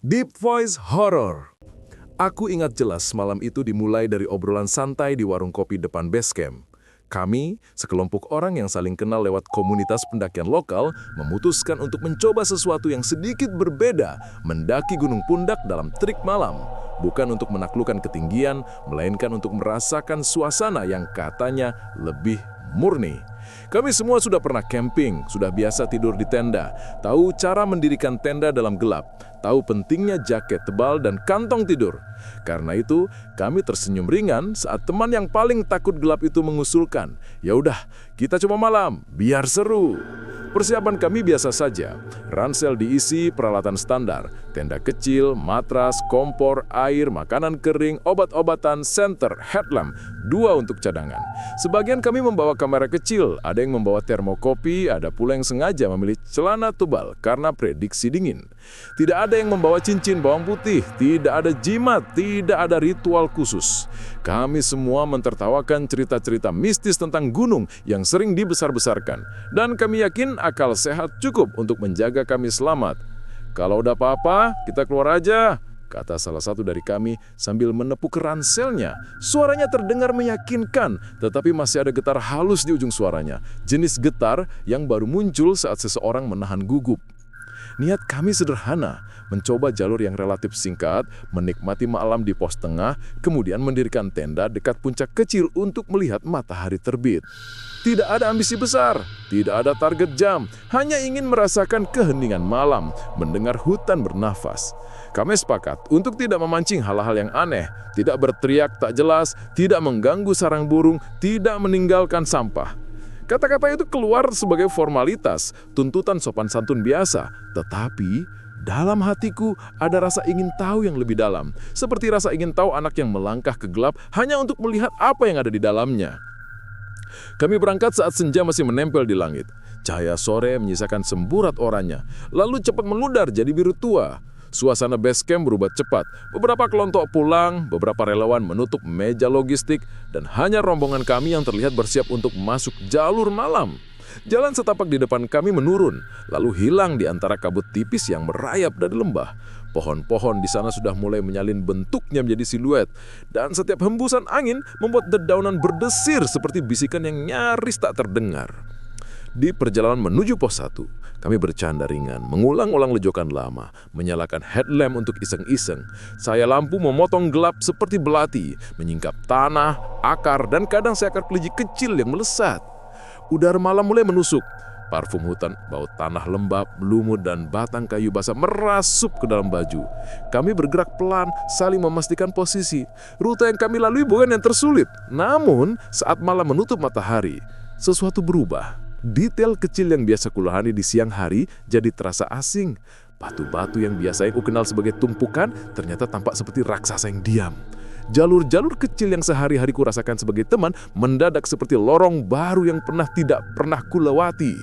Deep Voice Horror. Aku ingat jelas malam itu dimulai dari obrolan santai di warung kopi depan base camp. Kami, sekelompok orang yang saling kenal lewat komunitas pendakian lokal, memutuskan untuk mencoba sesuatu yang sedikit berbeda, mendaki Gunung Pundak dalam trik malam. Bukan untuk menaklukkan ketinggian, melainkan untuk merasakan suasana yang katanya lebih murni. Kami semua sudah pernah camping, sudah biasa tidur di tenda, tahu cara mendirikan tenda dalam gelap, tahu pentingnya jaket tebal dan kantong tidur. Karena itu, kami tersenyum ringan saat teman yang paling takut gelap itu mengusulkan, "Ya udah, kita coba malam, biar seru." Persiapan kami biasa saja. Ransel diisi peralatan standar, tenda kecil, matras, kompor, air, makanan kering, obat-obatan, senter, headlamp, 2 untuk cadangan. Sebagian kami membawa kamera kecil, ada yang membawa termokopi, ada pula yang sengaja memilih celana tebal karena prediksi dingin. Tidak ada yang membawa cincin bawang putih, tidak ada jimat, tidak ada ritual khusus. Kami semua mentertawakan cerita-cerita mistis tentang gunung yang sering dibesar-besarkan. Dan kami yakin akal sehat cukup untuk menjaga kami selamat. "Kalau udah apa-apa, kita keluar aja," kata salah satu dari kami sambil menepuk ranselnya. Suaranya terdengar meyakinkan, tetapi masih ada getar halus di ujung suaranya. Jenis getar yang baru muncul saat seseorang menahan gugup. Niat kami sederhana, mencoba jalur yang relatif singkat, menikmati malam di pos tengah, kemudian mendirikan tenda dekat puncak kecil untuk melihat matahari terbit. Tidak ada ambisi besar, tidak ada target jam, hanya ingin merasakan keheningan malam, mendengar hutan bernafas. Kami sepakat untuk tidak memancing hal-hal yang aneh, tidak berteriak tak jelas, tidak mengganggu sarang burung, tidak meninggalkan sampah. Kata-kata itu keluar sebagai formalitas, tuntutan sopan santun biasa, tetapi dalam hatiku ada rasa ingin tahu yang lebih dalam, seperti rasa ingin tahu anak yang melangkah ke gelap hanya untuk melihat apa yang ada di dalamnya. Kami berangkat saat senja masih menempel di langit. Cahaya sore menyisakan semburat oranye, lalu cepat meludar jadi biru tua. Suasana base camp berubah cepat. Beberapa kelompok pulang, beberapa relawan menutup meja logistik, dan hanya rombongan kami yang terlihat bersiap untuk masuk jalur malam. Jalan setapak di depan kami menurun, lalu hilang di antara kabut tipis yang merayap dari lembah. Pohon-pohon di sana sudah mulai menyalin bentuknya menjadi siluet, dan setiap hembusan angin membuat dedaunan berdesir seperti bisikan yang nyaris tak terdengar. Di perjalanan menuju pos 1, kami bercanda ringan, mengulang-ulang lejokan lama, menyalakan headlamp untuk iseng-iseng. Saya lampu memotong gelap seperti belati, menyingkap tanah, akar, dan kadang seekor kelinci kecil yang melesat. Udara malam mulai menusuk. Parfum hutan, bau tanah lembab, lumut, dan batang kayu basah merasup ke dalam baju. Kami bergerak pelan, saling memastikan posisi. Rute yang kami lalui bukan yang tersulit. Namun, saat malam menutup matahari, sesuatu berubah. Detail kecil yang biasa kulohani di siang hari jadi terasa asing. Batu-batu yang biasanya kukenal sebagai tumpukan ternyata tampak seperti raksasa yang diam. Jalur-jalur kecil yang sehari-hari kurasakan sebagai teman mendadak seperti lorong baru yang tidak pernah kulewati.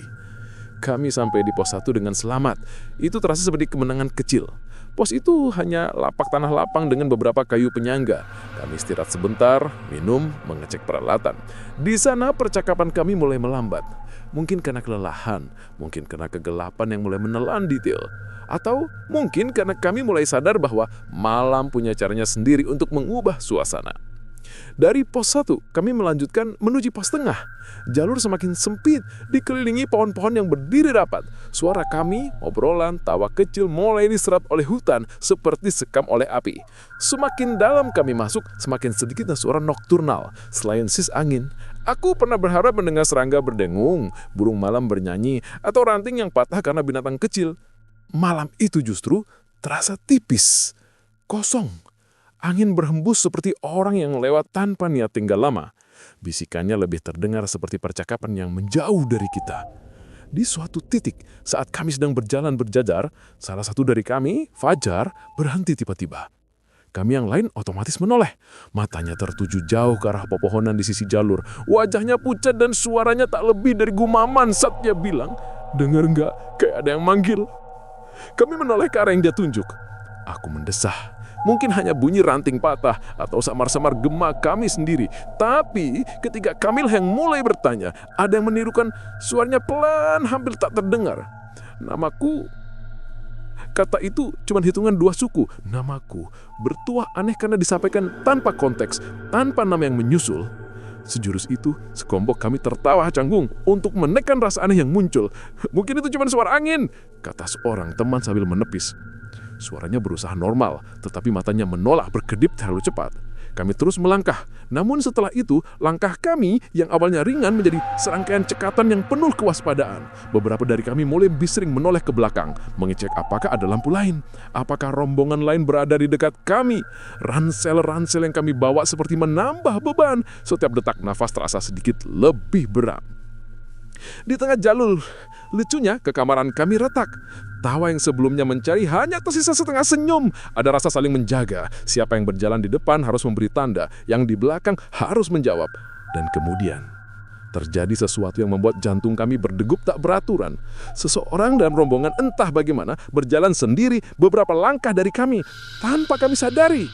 Kami sampai di pos 1 dengan selamat. Itu terasa seperti kemenangan kecil. Pos itu hanya lapak tanah lapang dengan beberapa kayu penyangga. Kami istirahat sebentar, minum, mengecek peralatan. Di sana percakapan kami mulai melambat. Mungkin karena kelelahan, mungkin karena kegelapan yang mulai menelan detail. Atau mungkin karena kami mulai sadar bahwa malam punya caranya sendiri untuk mengubah suasana. Dari pos 1, kami melanjutkan menuju pos tengah. Jalur semakin sempit, dikelilingi pohon-pohon yang berdiri rapat. Suara kami, obrolan, tawa kecil mulai diserap oleh hutan seperti sekam oleh api. Semakin dalam kami masuk, semakin sedikitnya suara nokturnal. Selain sis angin, aku pernah berharap mendengar serangga berdengung, burung malam bernyanyi, atau ranting yang patah karena binatang kecil. Malam itu justru terasa tipis, kosong. Angin berhembus seperti orang yang lewat tanpa niat tinggal lama. Bisikannya lebih terdengar seperti percakapan yang menjauh dari kita. Di suatu titik, saat kami sedang berjalan berjajar, salah satu dari kami, Fajar, berhenti tiba-tiba. Kami yang lain otomatis menoleh. Matanya tertuju jauh ke arah pepohonan di sisi jalur. Wajahnya pucat dan suaranya tak lebih dari gumaman saat dia bilang, "Dengar nggak? Kayak ada yang manggil." Kami menoleh ke arah yang dia tunjuk. Aku mendesah. Mungkin hanya bunyi ranting patah atau samar-samar gema kami sendiri. Tapi ketika Kamil yang mulai bertanya, ada yang menirukan suaranya pelan hampir tak terdengar. "Namaku..." Kata itu cuma hitungan 2 suku. Namaku bertuah aneh karena disampaikan tanpa konteks, tanpa nama yang menyusul. Sejurus itu, sekelompok kami tertawa canggung untuk menekan rasa aneh yang muncul. Mungkin itu cuma suara angin, kata seorang teman sambil menepis. Suaranya berusaha normal, tetapi matanya menolak berkedip terlalu cepat. Kami terus melangkah, namun setelah itu, langkah kami yang awalnya ringan menjadi serangkaian cekatan yang penuh kewaspadaan. Beberapa dari kami mulai bising menoleh ke belakang, mengecek apakah ada lampu lain, apakah rombongan lain berada di dekat kami. Ransel-ransel yang kami bawa seperti menambah beban, setiap detak nafas terasa sedikit lebih berat. Di tengah jalur, lucunya kekamaran kami retak. Tawa yang sebelumnya mencari hanya tersisa setengah senyum. Ada rasa saling menjaga. Siapa yang berjalan di depan harus memberi tanda, yang di belakang harus menjawab. Dan kemudian, terjadi sesuatu yang membuat jantung kami berdegup tak beraturan. Seseorang dalam rombongan entah bagaimana berjalan sendiri beberapa langkah dari kami, tanpa kami sadari.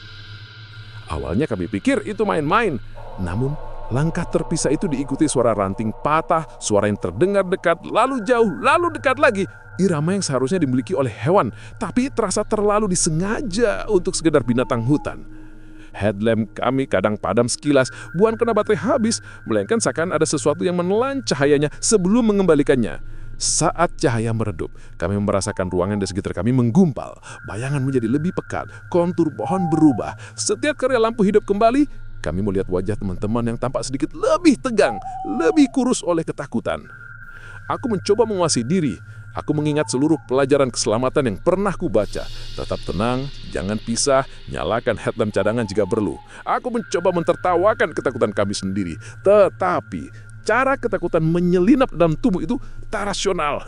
Awalnya kami pikir itu main-main, namun langkah terpisah itu diikuti suara ranting patah, suara yang terdengar dekat, lalu jauh, lalu dekat lagi. Irama yang seharusnya dimiliki oleh hewan, tapi terasa terlalu disengaja untuk sekedar binatang hutan. Headlamp kami kadang padam sekilas, bukan karena baterai habis, melainkan seakan ada sesuatu yang menelan cahayanya sebelum mengembalikannya. Saat cahaya meredup, kami merasakan ruangan di sekitar kami menggumpal. Bayangan menjadi lebih pekat, kontur pohon berubah. Setiap karya lampu hidup kembali, kami melihat wajah teman-teman yang tampak sedikit lebih tegang, lebih kurus oleh ketakutan. Aku mencoba menguasai diri. Aku mengingat seluruh pelajaran keselamatan yang pernah kubaca. Tetap tenang, jangan pisah, nyalakan headlamp cadangan jika perlu. Aku mencoba mentertawakan ketakutan kami sendiri. Tetapi, cara ketakutan menyelinap dalam tubuh itu tak rasional.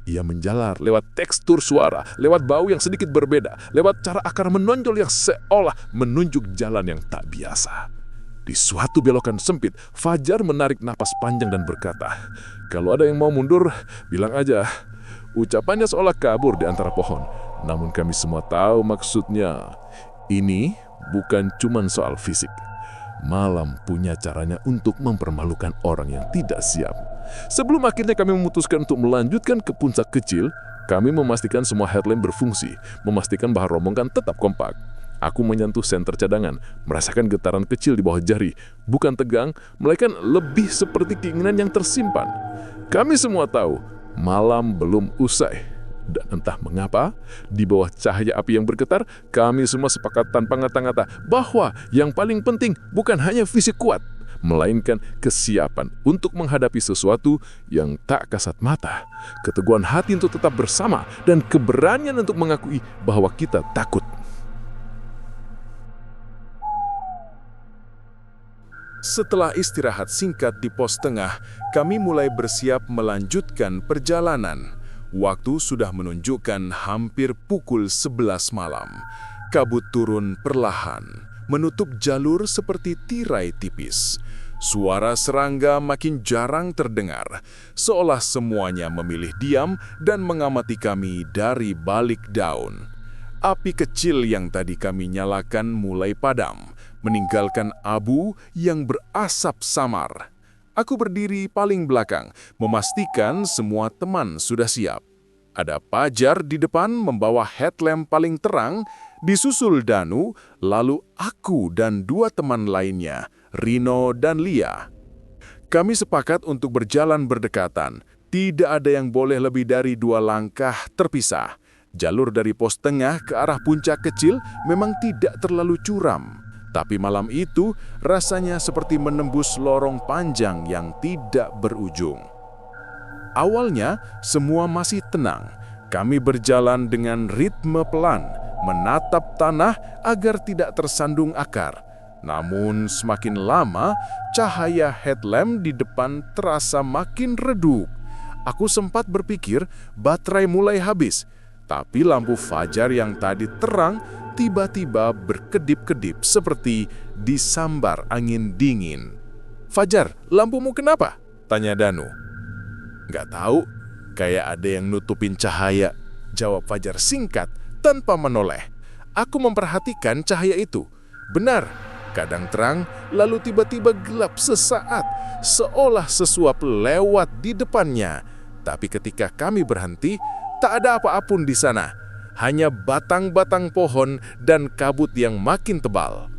Ia menjalar lewat tekstur suara, lewat bau yang sedikit berbeda, lewat cara akar menonjol yang seolah menunjuk jalan yang tak biasa. Di suatu belokan sempit, Fajar menarik napas panjang dan berkata, "Kalau ada yang mau mundur, bilang aja." Ucapannya seolah kabur di antara pohon, namun kami semua tahu maksudnya. Ini bukan cuma soal fisik. Malam punya caranya untuk mempermalukan orang yang tidak siap. Sebelum akhirnya kami memutuskan untuk melanjutkan ke puncak kecil, kami memastikan semua headlamp berfungsi, memastikan bahwa rombongan tetap kompak. Aku menyentuh senter cadangan, merasakan getaran kecil di bawah jari, bukan tegang, melainkan lebih seperti keinginan yang tersimpan. Kami semua tahu, malam belum usai. Dan entah mengapa, di bawah cahaya api yang bergetar, kami semua sepakat tanpa ngata-ngata bahwa yang paling penting bukan hanya fisik kuat, melainkan kesiapan untuk menghadapi sesuatu yang tak kasat mata, keteguhan hati untuk tetap bersama, dan keberanian untuk mengakui bahwa kita takut. Setelah istirahat singkat di pos tengah, kami mulai bersiap melanjutkan perjalanan. Waktu sudah menunjukkan hampir pukul 11 malam. Kabut turun perlahan, menutup jalur seperti tirai tipis. Suara serangga makin jarang terdengar, seolah semuanya memilih diam dan mengamati kami dari balik daun. Api kecil yang tadi kami nyalakan mulai padam, meninggalkan abu yang berasap samar. Aku berdiri paling belakang, memastikan semua teman sudah siap. Ada Fajar di depan membawa headlamp paling terang, disusul Danu, lalu aku dan 2 teman lainnya, Rino dan Lia. Kami sepakat untuk berjalan berdekatan. Tidak ada yang boleh lebih dari 2 langkah terpisah. Jalur dari pos tengah ke arah puncak kecil memang tidak terlalu curam. Tapi malam itu rasanya seperti menembus lorong panjang yang tidak berujung. Awalnya semua masih tenang. Kami berjalan dengan ritme pelan, menatap tanah agar tidak tersandung akar. Namun semakin lama, cahaya headlamp di depan terasa makin redup. Aku sempat berpikir baterai mulai habis. Tapi lampu Fajar yang tadi terang tiba-tiba berkedip-kedip seperti disambar angin dingin. "Fajar, lampumu kenapa?" tanya Danu. "Nggak tahu, kayak ada yang nutupin cahaya," jawab Fajar singkat tanpa menoleh. Aku memperhatikan cahaya itu. Benar, kadang terang, lalu tiba-tiba gelap sesaat, seolah sesuap lewat di depannya. Tapi ketika kami berhenti, tak ada apa-apun di sana. hanya batang-batang pohon dan kabut yang makin tebal.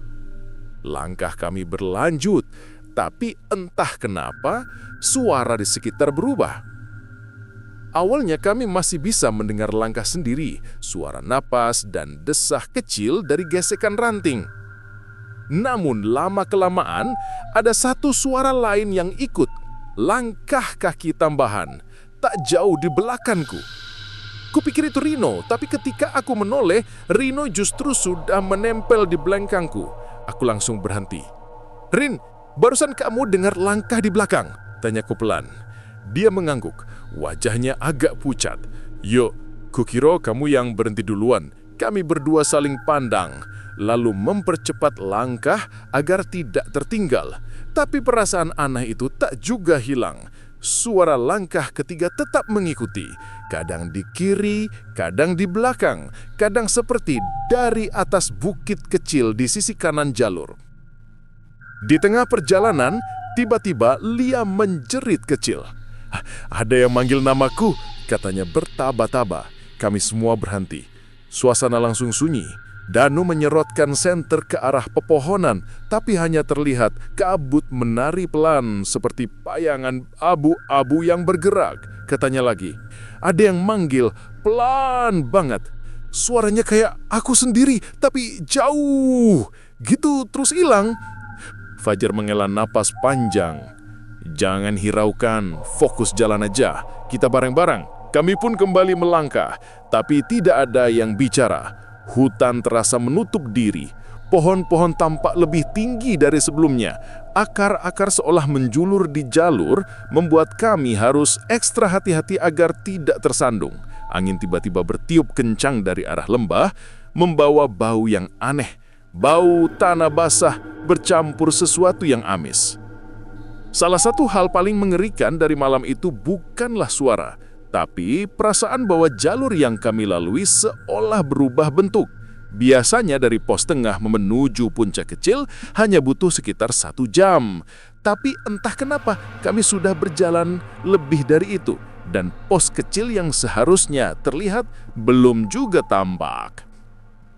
Langkah kami berlanjut, tapi entah kenapa suara di sekitar berubah. Awalnya kami masih bisa mendengar langkah sendiri, suara napas dan desah kecil dari gesekan ranting. Namun lama-kelamaan ada satu suara lain yang ikut, langkah kaki tambahan, tak jauh di belakangku. Kupikir itu Rino, tapi ketika aku menoleh, Rino justru sudah menempel di belakangku. Aku langsung berhenti. "Rin, barusan kamu dengar langkah di belakang?" tanyaku pelan. Dia mengangguk, wajahnya agak pucat. "Yuk, kukira kamu yang berhenti duluan." Kami berdua saling pandang, lalu mempercepat langkah agar tidak tertinggal. Tapi perasaan aneh itu tak juga hilang. Suara langkah ketiga tetap mengikuti, kadang di kiri, kadang di belakang, kadang seperti dari atas bukit kecil di sisi kanan jalur. Di tengah perjalanan, tiba-tiba Lia menjerit kecil. "Ada yang manggil namaku," katanya bertaba-taba. Kami semua berhenti. Suasana langsung sunyi. Danu menyerotkan senter ke arah pepohonan, tapi hanya terlihat kabut menari pelan seperti bayangan abu-abu yang bergerak. Katanya lagi, "Ada yang manggil pelan banget. Suaranya kayak aku sendiri, tapi jauh. Gitu terus hilang." Fajar menghela napas panjang. "Jangan hiraukan, fokus jalan aja. Kita bareng-bareng." Kami pun kembali melangkah, tapi tidak ada yang bicara. Hutan terasa menutup diri. Pohon-pohon tampak lebih tinggi dari sebelumnya. Akar-akar seolah menjulur di jalur, membuat kami harus ekstra hati-hati agar tidak tersandung. Angin tiba-tiba bertiup kencang dari arah lembah, membawa bau yang aneh. Bau tanah basah bercampur sesuatu yang amis. Salah satu hal paling mengerikan dari malam itu bukanlah suara, tapi perasaan bahwa jalur yang kami lalui seolah berubah bentuk. Biasanya dari pos tengah menuju puncak kecil hanya butuh sekitar 1 jam. Tapi entah kenapa kami sudah berjalan lebih dari itu. Dan pos kecil yang seharusnya terlihat belum juga tampak.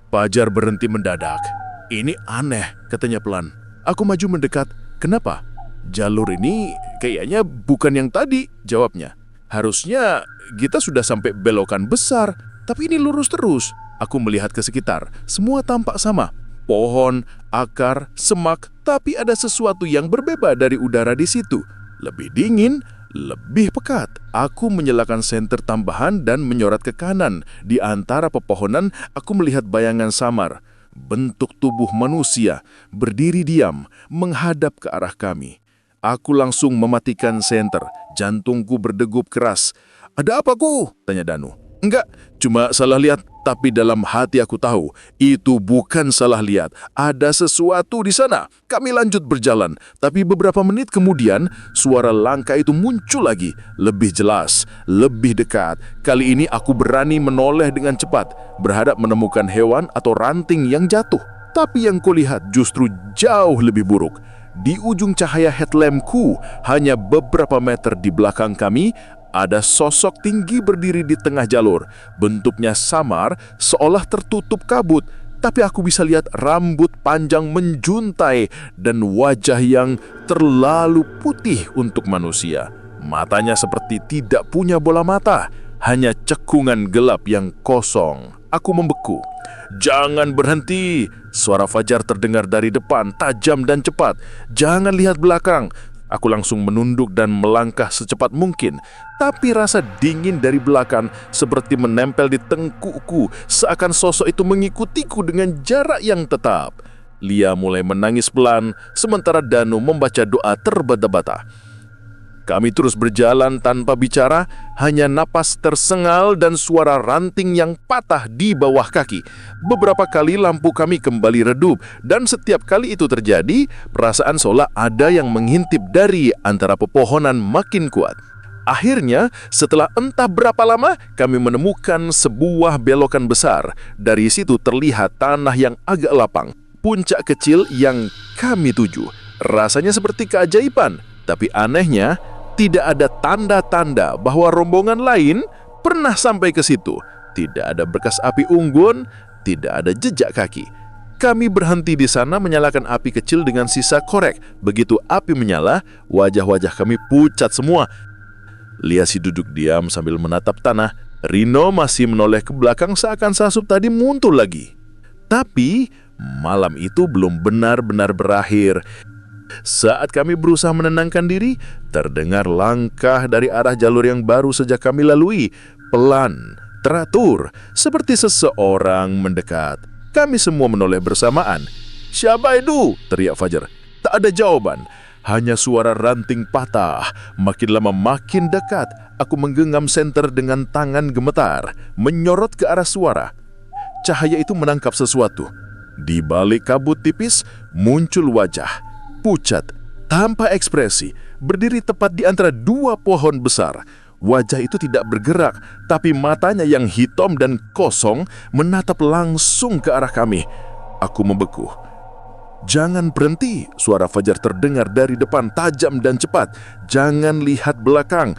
Fajar berhenti mendadak. "Ini aneh," katanya pelan. Aku maju mendekat. "Kenapa?" "Jalur ini kayaknya bukan yang tadi," jawabnya. "Harusnya kita sudah sampai belokan besar, tapi ini lurus terus." Aku melihat ke sekitar, semua tampak sama. Pohon, akar, semak, tapi ada sesuatu yang berbeda dari udara di situ. Lebih dingin, lebih pekat. Aku menyalakan senter tambahan dan menyorot ke kanan. Di antara pepohonan, aku melihat bayangan samar. Bentuk tubuh manusia, berdiri diam, menghadap ke arah kami. Aku langsung mematikan senter, jantungku berdegup keras. "Ada apa ku?" tanya Danu. "Enggak, cuma salah lihat." Tapi dalam hati aku tahu, itu bukan salah lihat. Ada sesuatu di sana. Kami lanjut berjalan, tapi beberapa menit kemudian, suara langkah itu muncul lagi. Lebih jelas, lebih dekat. Kali ini aku berani menoleh dengan cepat, berharap menemukan hewan atau ranting yang jatuh. Tapi yang kulihat justru jauh lebih buruk. Di ujung cahaya headlampku, hanya beberapa meter di belakang kami, ada sosok tinggi berdiri di tengah jalur. Bentuknya samar, seolah tertutup kabut. Tapi aku bisa lihat rambut panjang menjuntai dan wajah yang terlalu putih untuk manusia. Matanya seperti tidak punya bola mata, hanya cekungan gelap yang kosong. Aku membeku. "Jangan berhenti!" Suara Fajar terdengar dari depan, tajam dan cepat. "Jangan lihat belakang." Aku langsung menunduk dan melangkah secepat mungkin. Tapi rasa dingin dari belakang seperti menempel di tengkukku, seakan sosok itu mengikutiku dengan jarak yang tetap. Lia mulai menangis pelan, sementara Danu membaca doa terbata-bata. Kami terus berjalan tanpa bicara, hanya napas tersengal dan suara ranting yang patah di bawah kaki. Beberapa kali lampu kami kembali redup, dan setiap kali itu terjadi, perasaan seolah ada yang mengintip dari antara pepohonan makin kuat. Akhirnya, setelah entah berapa lama, kami menemukan sebuah belokan besar. Dari situ terlihat tanah yang agak lapang, puncak kecil yang kami tuju. Rasanya seperti keajaiban, tapi anehnya, tidak ada tanda-tanda bahwa rombongan lain pernah sampai ke situ. tidak ada bekas api unggun, tidak ada jejak kaki. Kami berhenti di sana menyalakan api kecil dengan sisa korek. Begitu api menyala, wajah-wajah kami pucat semua. Liasi duduk diam sambil menatap tanah. Rino masih menoleh ke belakang seakan sasup tadi muncul lagi. Tapi malam itu belum benar-benar berakhir. Saat kami berusaha menenangkan diri, terdengar langkah dari arah jalur yang baru saja kami lalui. Pelan, teratur, seperti seseorang mendekat. Kami semua menoleh bersamaan. "Siapa itu?" teriak Fajar. Tak ada jawaban, hanya suara ranting patah. Makin lama makin dekat. Aku menggenggam senter dengan tangan gemetar, menyorot ke arah suara. Cahaya itu menangkap sesuatu. Di balik kabut tipis muncul wajah, pucat, tanpa ekspresi, berdiri tepat di antara dua pohon besar. Wajah itu tidak bergerak, tapi matanya yang hitam dan kosong menatap langsung ke arah kami. Aku membeku. "Jangan berhenti," suara Fajar terdengar dari depan tajam dan cepat. "Jangan lihat belakang."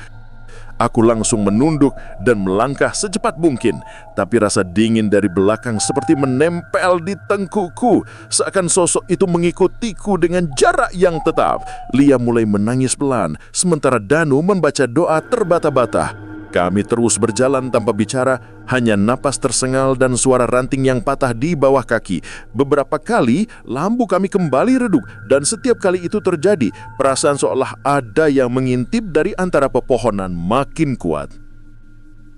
Aku langsung menunduk dan melangkah secepat mungkin. Tapi rasa dingin dari belakang seperti menempel di tengkukku. Seakan sosok itu mengikutiku dengan jarak yang tetap. Lia mulai menangis pelan, sementara Danu membaca doa terbata-bata. Kami terus berjalan tanpa bicara, hanya napas tersengal dan suara ranting yang patah di bawah kaki. Beberapa kali lampu kami kembali redup dan setiap kali itu terjadi, perasaan seolah ada yang mengintip dari antara pepohonan makin kuat.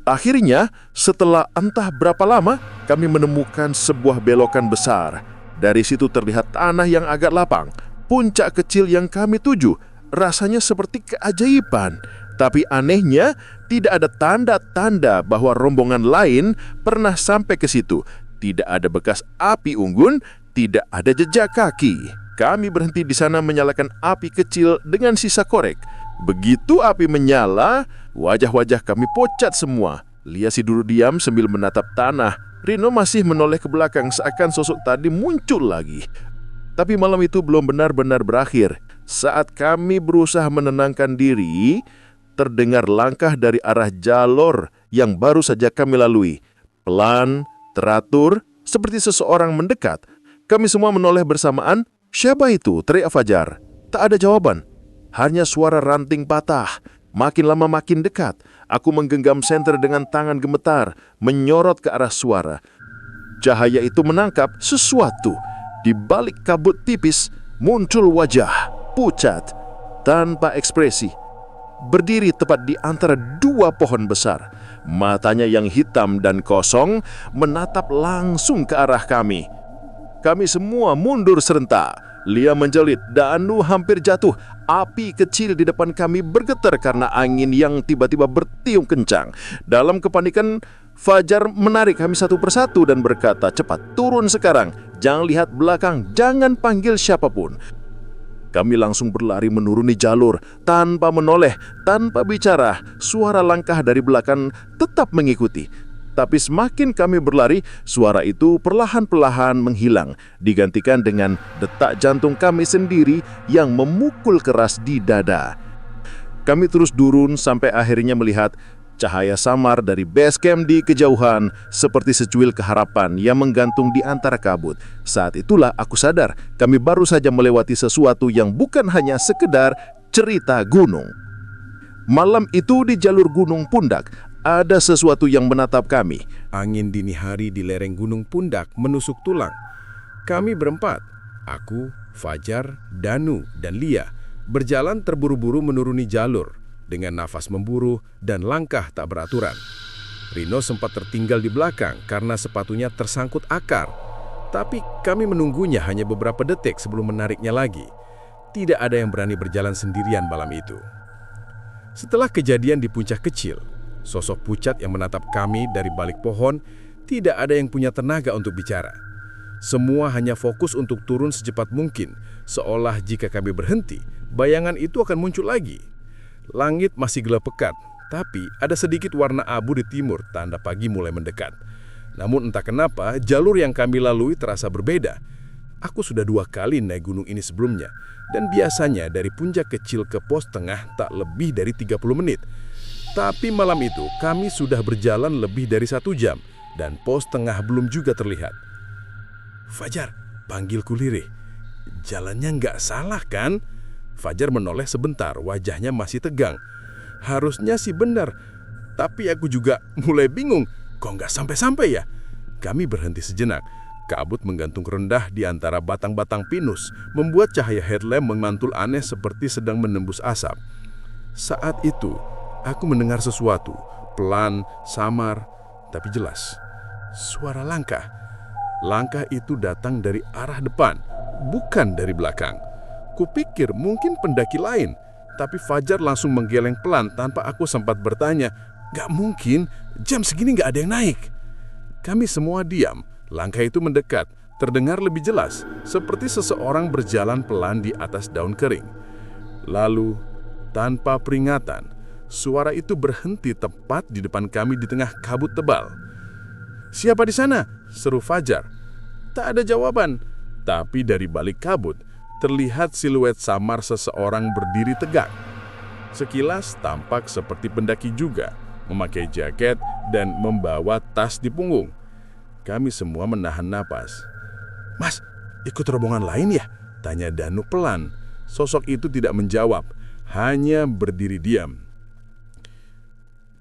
Akhirnya, setelah entah berapa lama, kami menemukan sebuah belokan besar. Dari situ terlihat tanah yang agak lapang, puncak kecil yang kami tuju. Rasanya seperti keajaiban. Tapi anehnya, tidak ada tanda-tanda bahwa rombongan lain pernah sampai ke situ. Tidak ada bekas api unggun, tidak ada jejak kaki. Kami berhenti di sana menyalakan api kecil dengan sisa korek. Begitu api menyala, wajah-wajah kami pucat semua. Liasi duduk diam sambil menatap tanah. Rino masih menoleh ke belakang seakan sosok tadi muncul lagi. Tapi malam itu belum benar-benar berakhir. Saat kami berusaha menenangkan diri, terdengar langkah dari arah jalur yang baru saja kami lalui. Pelan, teratur, seperti seseorang mendekat. Kami semua menoleh bersamaan. "Siapa itu?" teriak Fajar. Tak ada jawaban, hanya suara ranting patah. Makin lama makin dekat. Aku menggenggam senter dengan tangan gemetar, menyorot ke arah suara. Cahaya itu menangkap sesuatu. Di balik kabut tipis muncul wajah, pucat, tanpa ekspresi. Berdiri tepat di antara dua pohon besar. Matanya yang hitam dan kosong menatap langsung ke arah kami. Kami semua mundur serentak. Lia menjelit, Danu hampir jatuh. Api kecil di depan kami bergetar karena angin yang tiba-tiba bertiup kencang. Dalam kepanikan, Fajar menarik kami satu persatu dan berkata, "Cepat, turun sekarang. Jangan lihat belakang, jangan panggil siapapun." Kami langsung berlari menuruni jalur, tanpa menoleh, tanpa bicara. Suara langkah dari belakang tetap mengikuti. Tapi semakin kami berlari, suara itu perlahan-perlahan menghilang, digantikan dengan detak jantung kami sendiri yang memukul keras di dada. Kami terus turun sampai akhirnya melihat cahaya samar dari base camp di kejauhan, seperti secuil keharapan yang menggantung di antara kabut. Saat itulah aku sadar, kami baru saja melewati sesuatu yang bukan hanya sekedar cerita gunung. Malam itu di jalur Gunung Pundak, ada sesuatu yang menatap kami. Angin dini hari di lereng Gunung Pundak menusuk tulang. Kami berempat, aku, Fajar, Danu, dan Lia, berjalan terburu-buru menuruni jalur dengan nafas memburu dan langkah tak beraturan. Rino sempat tertinggal di belakang karena sepatunya tersangkut akar. Tapi kami menunggunya hanya beberapa detik sebelum menariknya lagi. Tidak ada yang berani berjalan sendirian malam itu. Setelah kejadian di puncak kecil, sosok pucat yang menatap kami dari balik pohon, tidak ada yang punya tenaga untuk bicara. Semua hanya fokus untuk turun secepat mungkin, seolah jika kami berhenti, bayangan itu akan muncul lagi. Langit masih gelap pekat, tapi ada sedikit warna abu di timur, tanda pagi mulai mendekat. Namun entah kenapa, jalur yang kami lalui terasa berbeda. Aku sudah 2 kali naik gunung ini sebelumnya, dan biasanya dari puncak kecil ke pos tengah tak lebih dari 30 menit. Tapi malam itu kami sudah berjalan lebih dari 1 jam dan pos tengah belum juga terlihat. Fajar, panggilku lirih. Jalannya nggak salah kan? Fajar menoleh sebentar, wajahnya masih tegang. Harusnya sih benar, tapi aku juga mulai bingung. Kok nggak sampai-sampai ya? Kami berhenti sejenak. Kabut menggantung rendah di antara batang-batang pinus, membuat cahaya headlamp memantul aneh seperti sedang menembus asap. Saat itu, aku mendengar sesuatu, pelan, samar, tapi jelas. Suara langkah. Langkah itu datang dari arah depan, bukan dari belakang. Kupikir mungkin pendaki lain, tapi Fajar langsung menggeleng pelan tanpa aku sempat bertanya. Gak mungkin, jam segini gak ada yang naik. Kami semua diam. Langkah itu mendekat, terdengar lebih jelas, seperti seseorang berjalan pelan di atas daun kering. Lalu, tanpa peringatan, suara itu berhenti tepat di depan kami di tengah kabut tebal. "Siapa di sana?" seru Fajar. Tak ada jawaban, tapi dari balik kabut, terlihat siluet samar seseorang berdiri tegak. Sekilas tampak seperti pendaki juga, memakai jaket dan membawa tas di punggung. Kami semua menahan napas. "Mas, ikut rombongan lain ya?" tanya Danu pelan. Sosok itu tidak menjawab, hanya berdiri diam.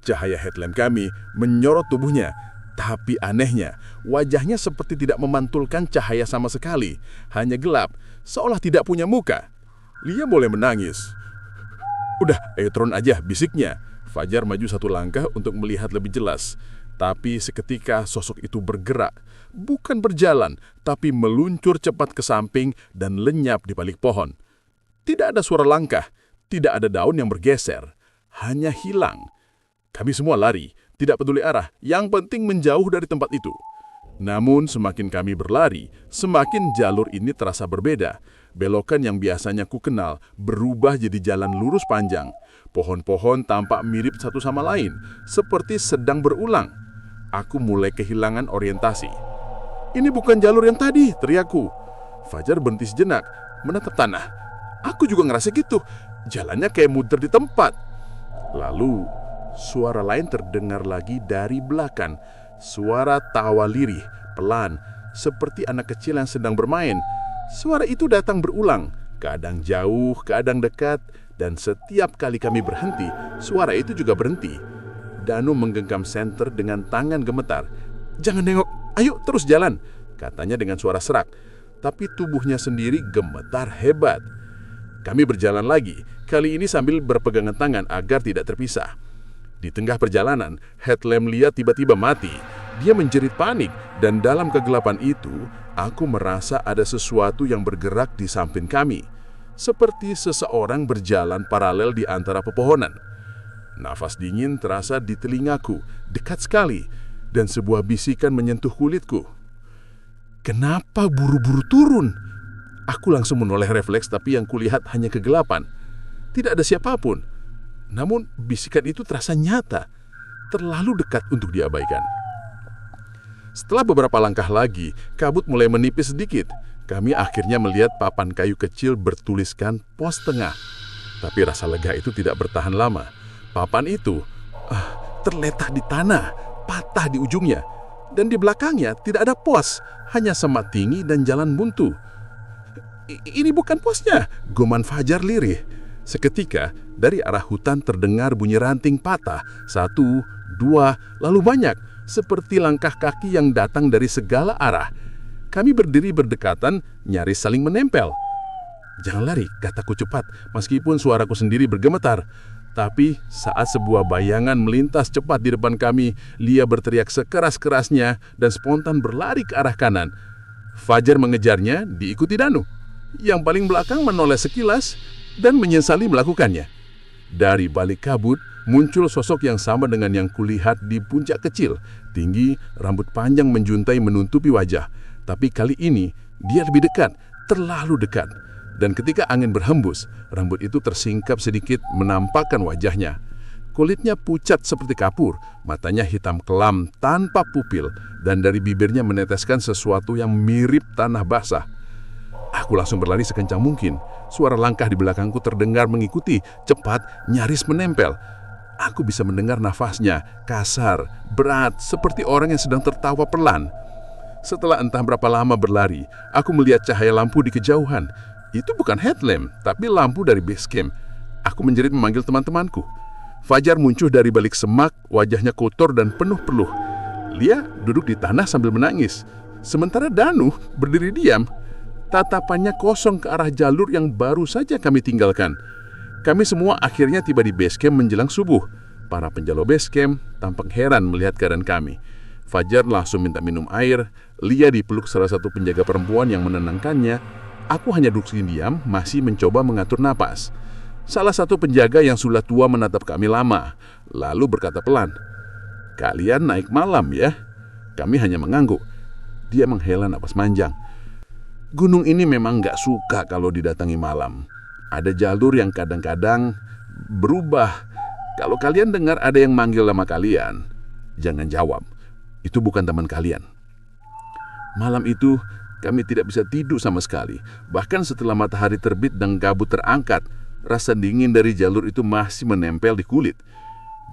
Cahaya headlamp kami menyorot tubuhnya, tapi anehnya, wajahnya seperti tidak memantulkan cahaya sama sekali, hanya gelap, seolah tidak punya muka. Lia mulai menangis. "Udah, ayo turun aja," bisiknya. Fajar maju 1 langkah untuk melihat lebih jelas. Tapi seketika sosok itu bergerak, bukan berjalan, tapi meluncur cepat ke samping dan lenyap di balik pohon. Tidak ada suara langkah, tidak ada daun yang bergeser, hanya hilang. Kami semua lari, tidak peduli arah, yang penting menjauh dari tempat itu. Namun semakin kami berlari, semakin jalur ini terasa berbeda. Belokan yang biasanya ku kenal berubah jadi jalan lurus panjang. Pohon-pohon tampak mirip satu sama lain, seperti sedang berulang. Aku mulai kehilangan orientasi. "Ini bukan jalur yang tadi," teriakku. Fajar berhenti sejenak, menatap tanah. Aku juga ngerasa gitu, jalannya kayak muter di tempat. Lalu, suara lain terdengar lagi dari belakang. Suara tawa lirih, pelan, seperti anak kecil yang sedang bermain. Suara itu datang berulang, kadang jauh, kadang dekat, dan setiap kali kami berhenti, suara itu juga berhenti. Danu menggenggam senter dengan tangan gemetar. "Jangan nengok, ayo terus jalan," katanya dengan suara serak. Tapi tubuhnya sendiri gemetar hebat. Kami berjalan lagi, kali ini sambil berpegangan tangan agar tidak terpisah. Di tengah perjalanan, headlamp Lia tiba-tiba mati. Dia menjerit panik, dan dalam kegelapan itu, aku merasa ada sesuatu yang bergerak di samping kami. Seperti seseorang berjalan paralel di antara pepohonan. Nafas dingin terasa di telingaku, dekat sekali, dan sebuah bisikan menyentuh kulitku. "Kenapa buru-buru turun?" Aku langsung menoleh refleks, tapi yang kulihat hanya kegelapan. Tidak ada siapapun. Namun bisikan itu terasa nyata, terlalu dekat untuk diabaikan. Setelah beberapa langkah lagi, kabut mulai menipis sedikit. Kami akhirnya melihat papan kayu kecil bertuliskan pos tengah. Tapi rasa lega itu tidak bertahan lama. Papan itu terletak di tanah, patah di ujungnya. Dan di belakangnya tidak ada pos, hanya semak tinggi dan jalan buntu. "Ini bukan posnya," gumam Fajar lirih. Seketika, dari arah hutan terdengar bunyi ranting patah. 1, 2, lalu banyak, seperti langkah kaki yang datang dari segala arah. Kami berdiri berdekatan, nyaris saling menempel. "Jangan lari," kataku cepat, meskipun suaraku sendiri bergemetar. Tapi saat sebuah bayangan melintas cepat di depan kami, Lia berteriak sekeras-kerasnya dan spontan berlari ke arah kanan. Fajar mengejarnya, diikuti Danu. Yang paling belakang menoleh sekilas dan menyesali melakukannya. Dari balik kabut, muncul sosok yang sama dengan yang kulihat di puncak kecil. Tinggi, rambut panjang menjuntai menutupi wajah. Tapi kali ini, dia lebih dekat, terlalu dekat. Dan ketika angin berhembus, rambut itu tersingkap sedikit menampakkan wajahnya. Kulitnya pucat seperti kapur, matanya hitam kelam tanpa pupil, dan dari bibirnya meneteskan sesuatu yang mirip tanah basah. Aku langsung berlari sekencang mungkin. Suara langkah di belakangku terdengar mengikuti, cepat, nyaris menempel. Aku bisa mendengar nafasnya, kasar, berat, seperti orang yang sedang tertawa pelan. Setelah entah berapa lama berlari, aku melihat cahaya lampu di kejauhan. Itu bukan headlamp, tapi lampu dari base camp. Aku menjerit memanggil teman-temanku. Fajar muncul dari balik semak, wajahnya kotor dan penuh peluh. Lia duduk di tanah sambil menangis. Sementara Danu berdiri diam. Tatapannya kosong ke arah jalur yang baru saja kami tinggalkan. Kami semua akhirnya tiba di base camp menjelang subuh. Para penjalo base camp tampak heran melihat keadaan kami. Fajar langsung minta minum air. Lia dipeluk salah satu penjaga perempuan yang menenangkannya. Aku hanya duduk diam, masih mencoba mengatur napas. Salah satu penjaga yang sudah tua menatap kami lama, lalu berkata pelan, "Kalian naik malam ya?" Kami hanya mengangguk. Dia menghela napas panjang. Gunung ini memang nggak suka kalau didatangi malam. Ada jalur yang kadang-kadang berubah. Kalau kalian dengar ada yang manggil nama kalian, jangan jawab. Itu bukan teman kalian. Malam itu kami tidak bisa tidur sama sekali. Bahkan setelah matahari terbit dan kabut terangkat, rasa dingin dari jalur itu masih menempel di kulit.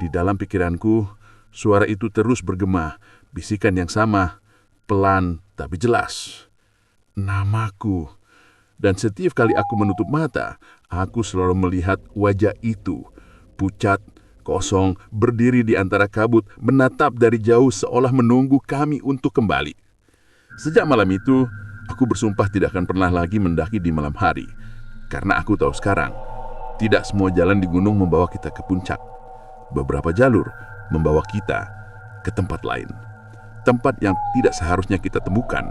Di dalam pikiranku, suara itu terus bergema, bisikan yang sama, pelan tapi jelas. Namaku. Dan setiap kali aku menutup mata, aku selalu melihat wajah itu. Pucat, kosong, berdiri di antara kabut, menatap dari jauh seolah menunggu kami untuk kembali. Sejak malam itu, aku bersumpah tidak akan pernah lagi mendaki di malam hari. Karena aku tahu sekarang, tidak semua jalan di gunung membawa kita ke puncak. Beberapa jalur membawa kita ke tempat lain. Tempat yang tidak seharusnya kita temukan.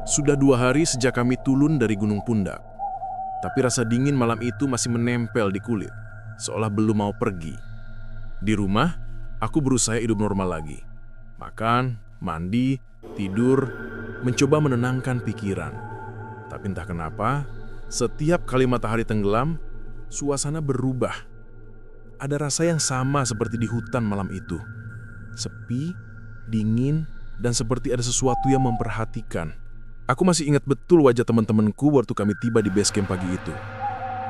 Sudah 2 hari sejak kami turun dari Gunung Pundak. Tapi rasa dingin malam itu masih menempel di kulit, seolah belum mau pergi. Di rumah, aku berusaha hidup normal lagi. Makan, mandi, tidur, mencoba menenangkan pikiran. Tapi entah kenapa, setiap kali matahari tenggelam, suasana berubah. Ada rasa yang sama seperti di hutan malam itu. Sepi, dingin, dan seperti ada sesuatu yang memperhatikan. Aku masih ingat betul wajah teman-temanku waktu kami tiba di base camp pagi itu.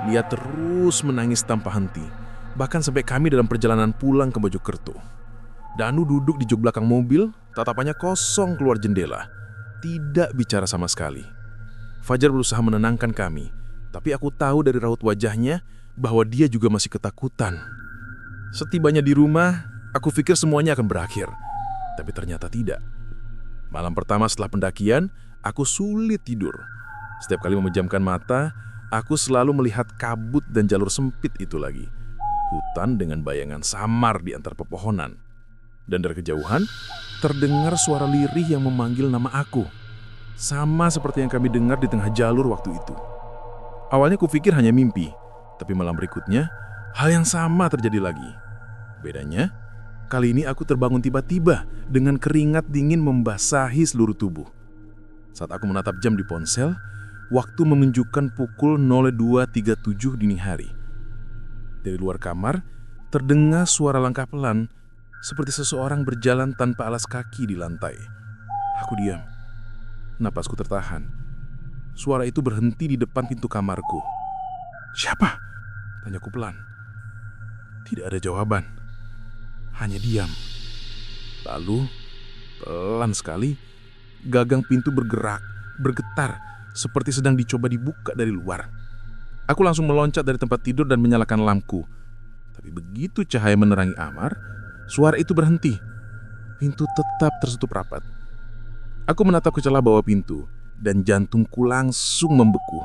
Dia terus menangis tanpa henti, bahkan sampai kami dalam perjalanan pulang ke Mojokerto. Danu duduk di jok belakang mobil, tatapannya kosong keluar jendela, tidak bicara sama sekali. Fajar berusaha menenangkan kami, tapi aku tahu dari raut wajahnya bahwa dia juga masih ketakutan. Setibanya di rumah, aku pikir semuanya akan berakhir, tapi ternyata tidak. Malam pertama setelah pendakian, aku sulit tidur. Setiap kali memejamkan mata, aku selalu melihat kabut dan jalur sempit itu lagi. Hutan dengan bayangan samar di antara pepohonan. Dan dari kejauhan, terdengar suara lirih yang memanggil nama aku. Sama seperti yang kami dengar di tengah jalur waktu itu. Awalnya kupikir hanya mimpi, tapi malam berikutnya, hal yang sama terjadi lagi. Bedanya, kali ini aku terbangun tiba-tiba dengan keringat dingin membasahi seluruh tubuh. Saat aku menatap jam di ponsel, waktu menunjukkan pukul 02.37 dini hari. Dari luar kamar, terdengar suara langkah pelan, seperti seseorang berjalan tanpa alas kaki di lantai. Aku diam. Napasku tertahan. Suara itu berhenti di depan pintu kamarku. "Siapa?" tanyaku pelan. Tidak ada jawaban. Hanya diam. Lalu, pelan sekali, gagang pintu bergerak, bergetar, seperti sedang dicoba dibuka dari luar. Aku langsung meloncat dari tempat tidur dan menyalakan lampu. Tapi begitu cahaya menerangi kamar, suara itu berhenti. Pintu tetap tertutup rapat. Aku menatap ke celah bawah pintu, dan jantungku langsung membeku.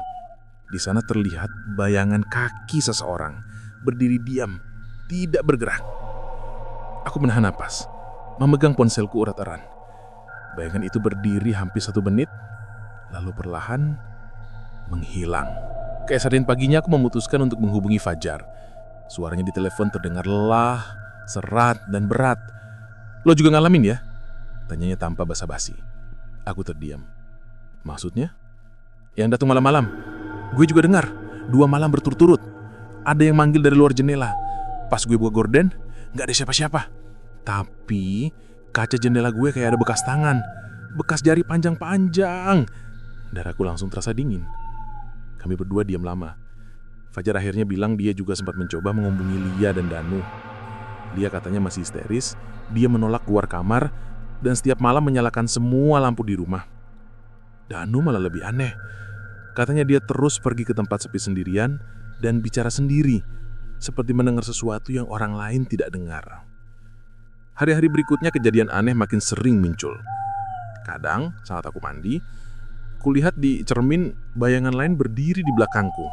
Di sana terlihat bayangan kaki seseorang, berdiri diam, tidak bergerak. Aku menahan napas, memegang ponselku erat-erat. Bayangan itu berdiri hampir 1 menit, lalu perlahan menghilang. Keesokan paginya aku memutuskan untuk menghubungi Fajar. Suaranya di telepon terdengar lelah, serat, dan berat. "Lo juga ngalamin ya?" tanyanya tanpa basa-basi. Aku terdiam. "Maksudnya?" "Yang datang malam-malam. Gue juga dengar, 2 malam berturut-turut. Ada yang manggil dari luar jendela. Pas gue buka gorden, gak ada siapa-siapa. Tapi kaca jendela gue kayak ada bekas tangan, bekas jari panjang-panjang." Darahku langsung terasa dingin. Kami berdua diam lama. Fajar akhirnya bilang dia juga sempat mencoba menghubungi Lia dan Danu. Dia katanya masih histeris, dia menolak keluar kamar, dan setiap malam menyalakan semua lampu di rumah. Danu malah lebih aneh. Katanya dia terus pergi ke tempat sepi sendirian dan bicara sendiri, seperti mendengar sesuatu yang orang lain tidak dengar. Hari-hari berikutnya kejadian aneh makin sering muncul. Kadang saat aku mandi, kulihat di cermin bayangan lain berdiri di belakangku.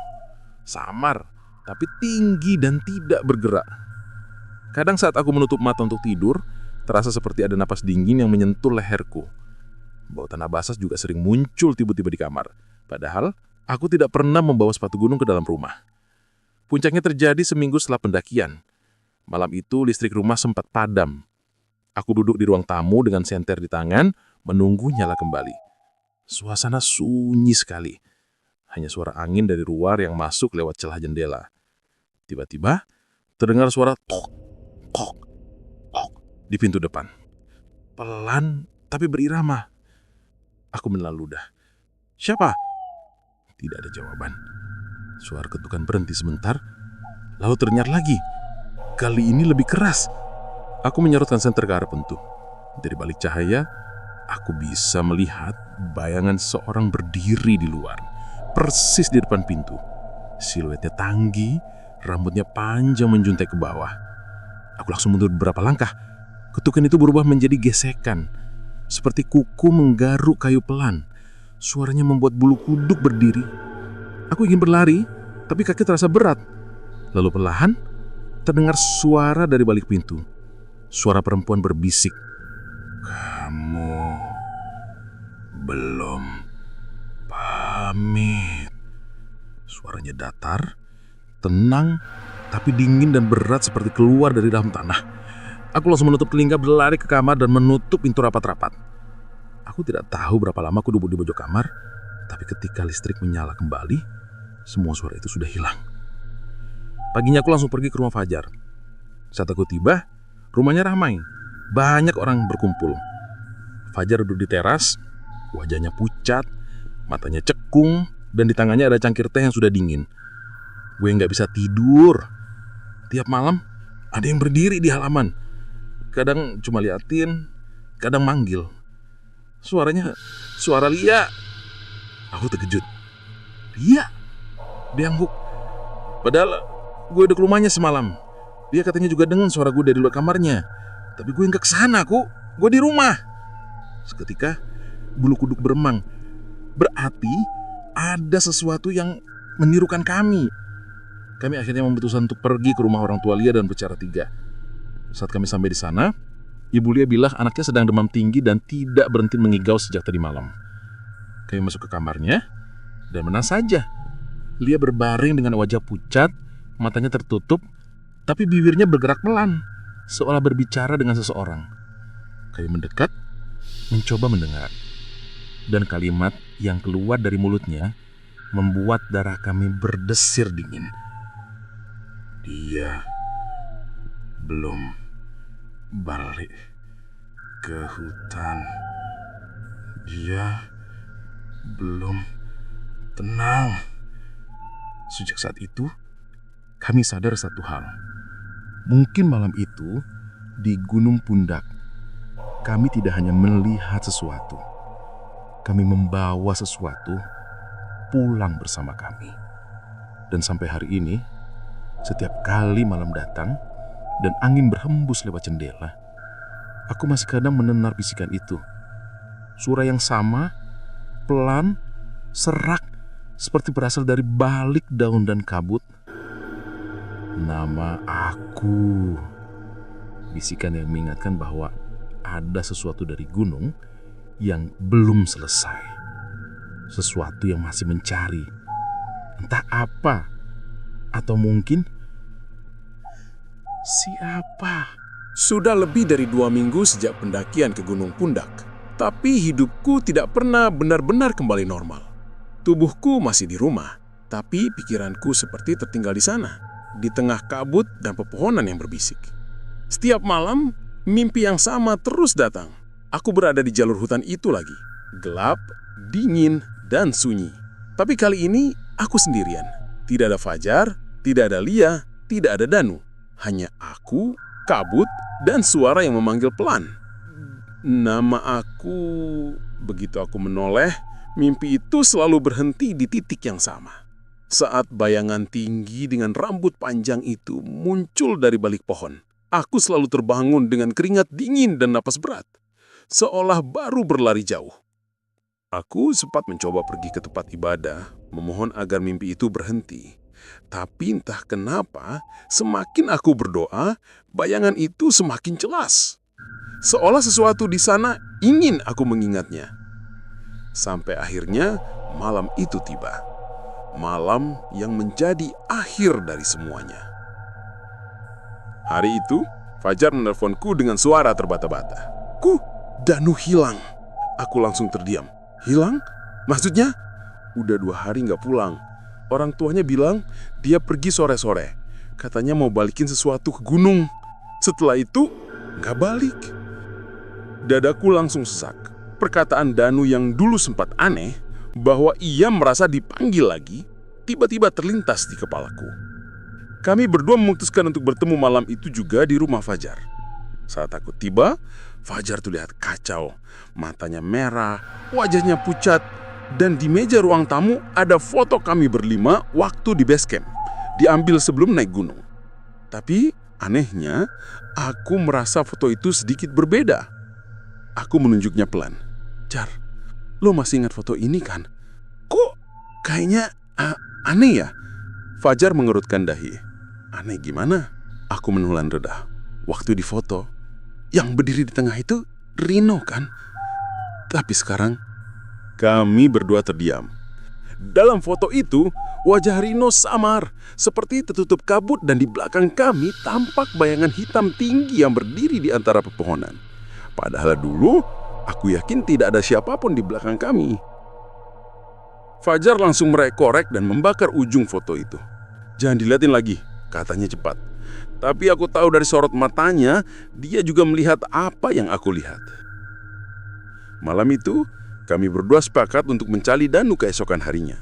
Samar, tapi tinggi dan tidak bergerak. Kadang saat aku menutup mata untuk tidur, terasa seperti ada napas dingin yang menyentuh leherku. Bau tanah basah juga sering muncul tiba-tiba di kamar. Padahal, aku tidak pernah membawa sepatu gunung ke dalam rumah. Puncaknya terjadi seminggu setelah pendakian. Malam itu listrik rumah sempat padam. Aku duduk di ruang tamu dengan senter di tangan, menunggu nyala kembali. Suasana sunyi sekali. Hanya suara angin dari luar yang masuk lewat celah jendela. Tiba-tiba, terdengar suara tok, tok, tok di pintu depan. Pelan, tapi berirama. Aku menelan ludah. Siapa? Tidak ada jawaban. Suara ketukan berhenti sebentar, lalu terdengar lagi. Kali ini lebih keras. Aku menyorotkan senter ke arah pintu. Dari balik cahaya, aku bisa melihat bayangan seorang berdiri di luar, persis di depan pintu. Siluetnya tanggi, rambutnya panjang menjuntai ke bawah. Aku langsung mundur beberapa langkah. Ketukan itu berubah menjadi gesekan, seperti kuku menggaruk kayu pelan. Suaranya membuat bulu kuduk berdiri. Aku ingin berlari, tapi kaki terasa berat. Lalu perlahan, terdengar suara dari balik pintu. Suara perempuan berbisik. Kamu belum pamit. Suaranya datar, tenang, tapi dingin dan berat seperti keluar dari dalam tanah. Aku langsung menutup telinga, berlari ke kamar dan menutup pintu rapat-rapat. Aku tidak tahu berapa lama aku duduk di pojok kamar, tapi ketika listrik menyala kembali, semua suara itu sudah hilang. Paginya aku langsung pergi ke rumah Fajar. Saat aku tiba, rumahnya ramai. Banyak orang berkumpul. Fajar duduk di teras, wajahnya pucat, matanya cekung, dan di tangannya ada cangkir teh yang sudah dingin. Gue nggak bisa tidur. Tiap malam, ada yang berdiri di halaman. Kadang cuma liatin, kadang manggil. Suaranya, suara Lia. Aku terkejut. Lia? Dia angguk. Padahal gue udah ke rumahnya semalam. Dia katanya juga dengar suara gue dari luar kamarnya. Tapi gue nggak kesana, gue di rumah. Seketika, bulu kuduk beremang. Berarti ada sesuatu yang menirukan kami. Kami akhirnya memutuskan untuk pergi ke rumah orang tua Lia dan bicara tiga. Saat kami sampai di sana, Ibu Lia bilang anaknya sedang demam tinggi dan tidak berhenti mengigau sejak tadi malam. Kami masuk ke kamarnya, dan benar saja. Lia berbaring dengan wajah pucat, matanya tertutup, tapi bibirnya bergerak pelan, seolah berbicara dengan seseorang. Kami mendekat, mencoba mendengar. Dan kalimat yang keluar dari mulutnya membuat darah kami berdesir dingin. Dia belum balik ke hutan. Dia belum tenang. Sejak saat itu, kami sadar satu hal. Mungkin malam itu, di Gunung Pundak, kami tidak hanya melihat sesuatu. Kami membawa sesuatu pulang bersama kami. Dan sampai hari ini, setiap kali malam datang dan angin berhembus lewat jendela, aku masih kadang mendengar bisikan itu. Suara yang sama, pelan, serak, seperti berasal dari balik daun dan kabut. Nama aku. Bisikan yang mengingatkan bahwa ada sesuatu dari gunung yang belum selesai. Sesuatu yang masih mencari. Entah apa. Atau mungkin siapa? Sudah lebih dari 2 minggu sejak pendakian ke Gunung Pundak. Tapi hidupku tidak pernah benar-benar kembali normal. Tubuhku masih di rumah, tapi pikiranku seperti tertinggal di sana, di tengah kabut dan pepohonan yang berbisik. Setiap malam, mimpi yang sama terus datang. Aku berada di jalur hutan itu lagi. Gelap, dingin, dan sunyi. Tapi kali ini, aku sendirian. Tidak ada Fajar, tidak ada Lia, tidak ada Danu. Hanya aku kabut, dan suara yang memanggil pelan. Nama aku. Begitu aku menoleh, mimpi itu selalu berhenti di titik yang sama. Saat bayangan tinggi dengan rambut panjang itu muncul dari balik pohon, aku selalu terbangun dengan keringat dingin dan napas berat, seolah baru berlari jauh. Aku sempat mencoba pergi ke tempat ibadah, memohon agar mimpi itu berhenti. Tapi entah kenapa, semakin aku berdoa, bayangan itu semakin jelas. Seolah sesuatu di sana ingin aku mengingatnya. Sampai akhirnya malam itu tiba. Malam yang menjadi akhir dari semuanya. Hari itu, Fajar menelponku dengan suara terbata-bata. Danu hilang. Aku langsung terdiam. Hilang? Maksudnya? Udah 2 hari nggak pulang. Orang tuanya bilang dia pergi sore-sore. Katanya mau balikin sesuatu ke gunung. Setelah itu, nggak balik. Dadaku langsung sesak. Perkataan Danu yang dulu sempat aneh, bahwa ia merasa dipanggil lagi, tiba-tiba terlintas di kepalaku. Kami berdua memutuskan untuk bertemu malam itu juga di rumah Fajar. Saat aku tiba, Fajar terlihat kacau. Matanya merah, wajahnya pucat, dan di meja ruang tamu ada foto kami berlima waktu di base camp, diambil sebelum naik gunung. Tapi anehnya, aku merasa foto itu sedikit berbeda. Aku menunjuknya pelan. Jar, lo masih ingat foto ini kan? Kok kayaknya aneh ya? Fajar mengerutkan dahi. Aneh gimana? Aku menelan reda. Waktu di foto, yang berdiri di tengah itu Rino kan? Tapi sekarang, kami berdua terdiam. Dalam foto itu, wajah Rino samar, seperti tertutup kabut, dan di belakang kami tampak bayangan hitam tinggi yang berdiri di antara pepohonan. Padahal dulu, aku yakin tidak ada siapapun di belakang kami. Fajar langsung merek-korek dan membakar ujung foto itu. Jangan dilihatin lagi, katanya cepat. Tapi aku tahu dari sorot matanya, dia juga melihat apa yang aku lihat. Malam itu, kami berdua sepakat untuk mencari Danu keesokan harinya.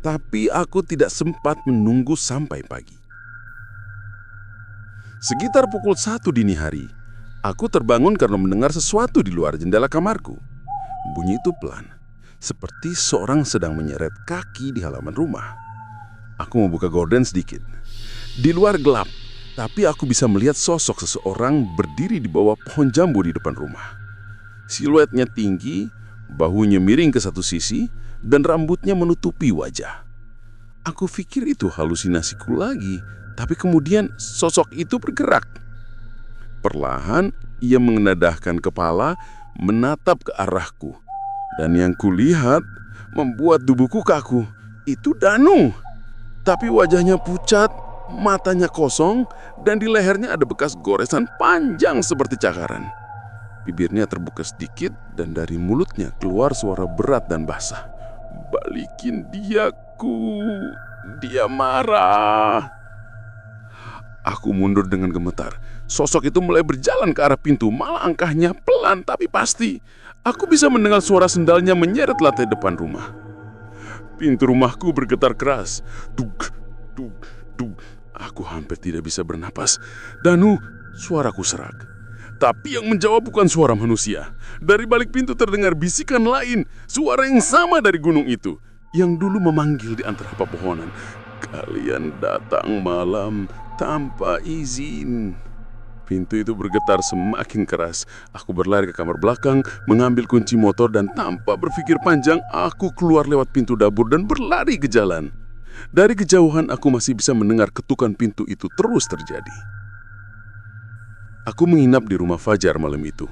Tapi aku tidak sempat menunggu sampai pagi. Sekitar pukul 1 dini hari, aku terbangun karena mendengar sesuatu di luar jendela kamarku. Bunyi itu pelan, seperti seorang sedang menyeret kaki di halaman rumah. Aku membuka gorden sedikit. Di luar gelap, tapi aku bisa melihat sosok seseorang berdiri di bawah pohon jambu di depan rumah. Siluetnya tinggi, bahunya miring ke satu sisi, dan rambutnya menutupi wajah. Aku pikir itu halusinasiku lagi, tapi kemudian sosok itu bergerak. Perlahan, ia mengenadahkan kepala, menatap ke arahku. Dan yang kulihat membuat tubuhku kaku. Itu Danu. Tapi wajahnya pucat, matanya kosong, dan di lehernya ada bekas goresan panjang seperti cakaran. Bibirnya terbuka sedikit, dan dari mulutnya keluar suara berat dan basah. Balikin diaku, dia marah. Aku mundur dengan gemetar. Sosok itu mulai berjalan ke arah pintu, malah angkahnya pelan tapi pasti. Aku bisa mendengar suara sendalnya menyeret lantai depan rumah. Pintu rumahku bergetar keras. Dug, dug, dug. Aku hampir tidak bisa bernapas. Danu, suaraku serak. Tapi yang menjawab bukan suara manusia. Dari balik pintu terdengar bisikan lain, suara yang sama dari gunung itu, yang dulu memanggil di antara pepohonan. Kalian datang malam tanpa izin. Pintu itu bergetar semakin keras. Aku berlari ke kamar belakang, mengambil kunci motor, dan tanpa berpikir panjang, aku keluar lewat pintu dapur dan berlari ke jalan. Dari kejauhan aku masih bisa mendengar ketukan pintu itu terus terjadi. Aku menginap di rumah Fajar malam itu.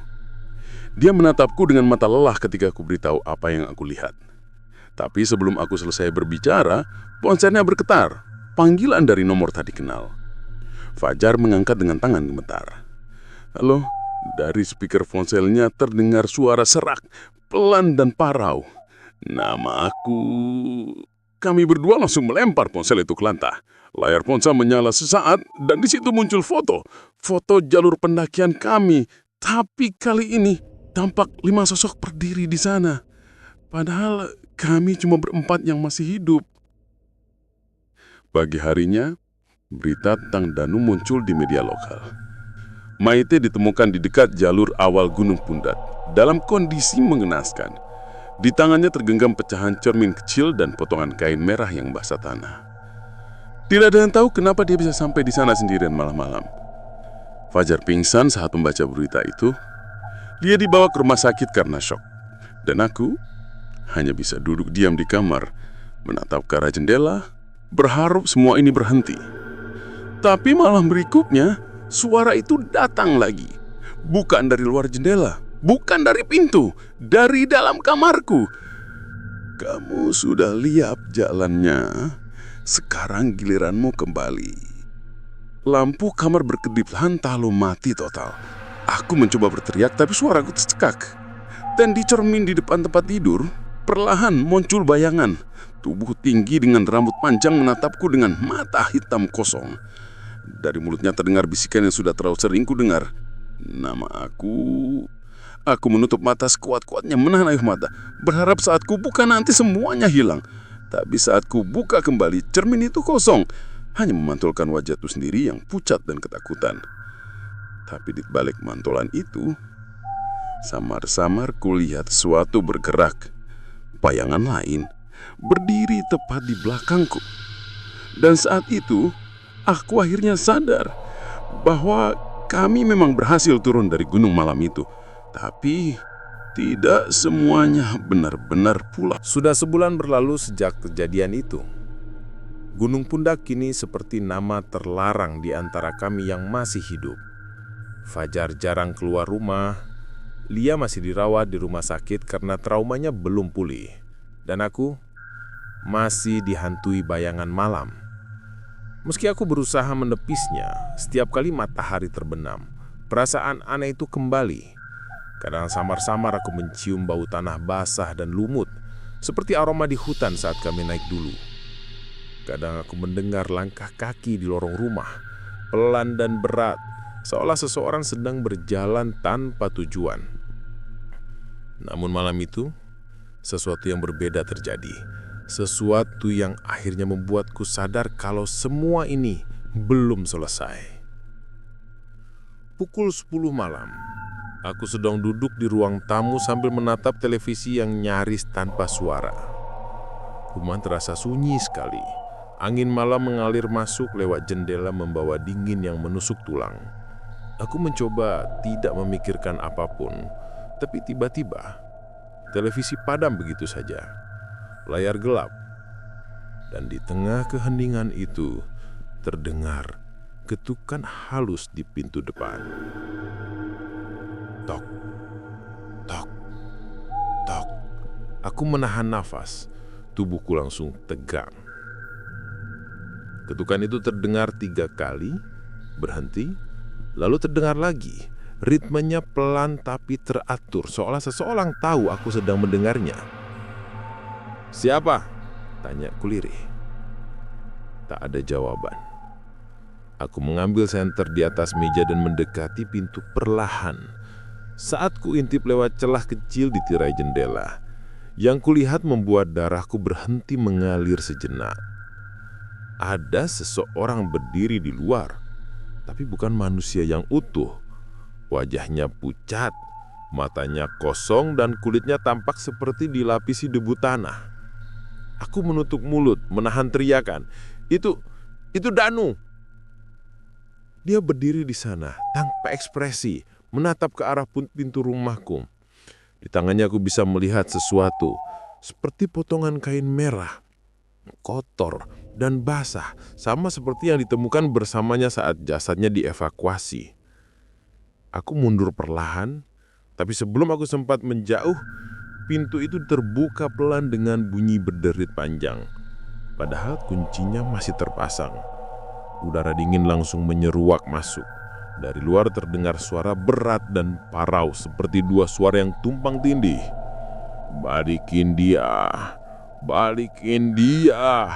Dia menatapku dengan mata lelah ketika aku beritahu apa yang aku lihat. Tapi sebelum aku selesai berbicara, ponselnya bergetar. Panggilan dari nomor tak dikenal. Fajar mengangkat dengan tangan gemetar. Halo, dari speaker ponselnya terdengar suara serak, pelan dan parau. Nama aku. Kami berdua langsung melempar ponsel itu ke lantai. Layar ponsel menyala sesaat dan di situ muncul foto jalur pendakian kami. Tapi kali ini tampak 5 sosok berdiri di sana. Padahal kami cuma berempat yang masih hidup. Pagi harinya, berita tentang Danu muncul di media lokal. Maite ditemukan di dekat jalur awal Gunung Pundat dalam kondisi mengenaskan. Di tangannya tergenggam pecahan cermin kecil dan potongan kain merah yang basah tanah. Tidak ada yang tahu kenapa dia bisa sampai di sana sendirian malam-malam. Fajar pingsan saat membaca berita itu. Dia dibawa ke rumah sakit karena syok. Dan aku hanya bisa duduk diam di kamar, menatap ke arah jendela, berharap semua ini berhenti. Tapi malam berikutnya, suara itu datang lagi. Bukan dari luar jendela, bukan dari pintu, dari dalam kamarku. Kamu sudah lihat jalannya, sekarang giliranmu kembali. Lampu kamar berkedip hantar lalu mati total. Aku mencoba berteriak tapi suaraku tercekak. Dan di cermin di depan tempat tidur, perlahan muncul bayangan. Tubuh tinggi dengan rambut panjang menatapku dengan mata hitam kosong. Dari mulutnya terdengar bisikan yang sudah terlalu sering ku dengar. Nama aku. Aku menutup mata sekuat-kuatnya menahan air mata. Berharap saat ku buka nanti semuanya hilang. Tapi saat ku buka kembali, cermin itu kosong. Hanya memantulkan wajahku sendiri yang pucat dan ketakutan. Tapi di balik mantolan itu, samar-samar kulihat sesuatu bergerak. Bayangan lain berdiri tepat di belakangku. Dan saat itu, aku akhirnya sadar bahwa kami memang berhasil turun dari gunung malam itu. Tapi tidak semuanya benar-benar pulang. Sudah sebulan berlalu sejak kejadian itu. Gunung Pundak kini seperti nama terlarang di antara kami yang masih hidup. Fajar jarang keluar rumah. Lia masih dirawat di rumah sakit karena traumanya belum pulih. Dan aku masih dihantui bayangan malam. Meski aku berusaha menepisnya, setiap kali matahari terbenam, perasaan aneh itu kembali. Kadang samar-samar aku mencium bau tanah basah dan lumut, seperti aroma di hutan saat kami naik dulu. Kadang aku mendengar langkah kaki di lorong rumah, pelan dan berat, seolah seseorang sedang berjalan tanpa tujuan. Namun malam itu, sesuatu yang berbeda terjadi. Sesuatu yang akhirnya membuatku sadar kalau semua ini belum selesai. Pukul 10 malam, aku sedang duduk di ruang tamu sambil menatap televisi yang nyaris tanpa suara. Rumah terasa sunyi sekali. Angin malam mengalir masuk lewat jendela membawa dingin yang menusuk tulang. Aku mencoba tidak memikirkan apapun, tapi tiba-tiba televisi padam begitu saja. Layar gelap, dan di tengah keheningan itu terdengar ketukan halus di pintu depan. Tok, tok, tok. Aku menahan nafas, tubuhku langsung tegang. Ketukan itu terdengar 3 kali, berhenti, lalu terdengar lagi. Ritmenya pelan tapi teratur, seolah seseorang tahu aku sedang mendengarnya. "Siapa?" tanya kulirih. Tak ada jawaban. Aku mengambil senter di atas meja dan mendekati pintu perlahan. Saat ku intip lewat celah kecil di tirai jendela, yang kulihat membuat darahku berhenti mengalir sejenak. Ada seseorang berdiri di luar, tapi bukan manusia yang utuh. Wajahnya pucat, matanya kosong dan kulitnya tampak seperti dilapisi debu tanah. Aku menutup mulut, menahan teriakan. Itu Danu. Dia berdiri di sana tanpa ekspresi, menatap ke arah pintu rumahku. Di tangannya aku bisa melihat sesuatu, seperti potongan kain merah, kotor dan basah, sama seperti yang ditemukan bersamanya saat jasadnya dievakuasi. Aku mundur perlahan, tapi sebelum aku sempat menjauh, pintu itu terbuka pelan dengan bunyi berderit panjang. Padahal kuncinya masih terpasang. Udara dingin langsung menyeruak masuk. Dari luar terdengar suara berat dan parau seperti 2 suara yang tumpang tindih. "Balikin dia! Balikin dia!"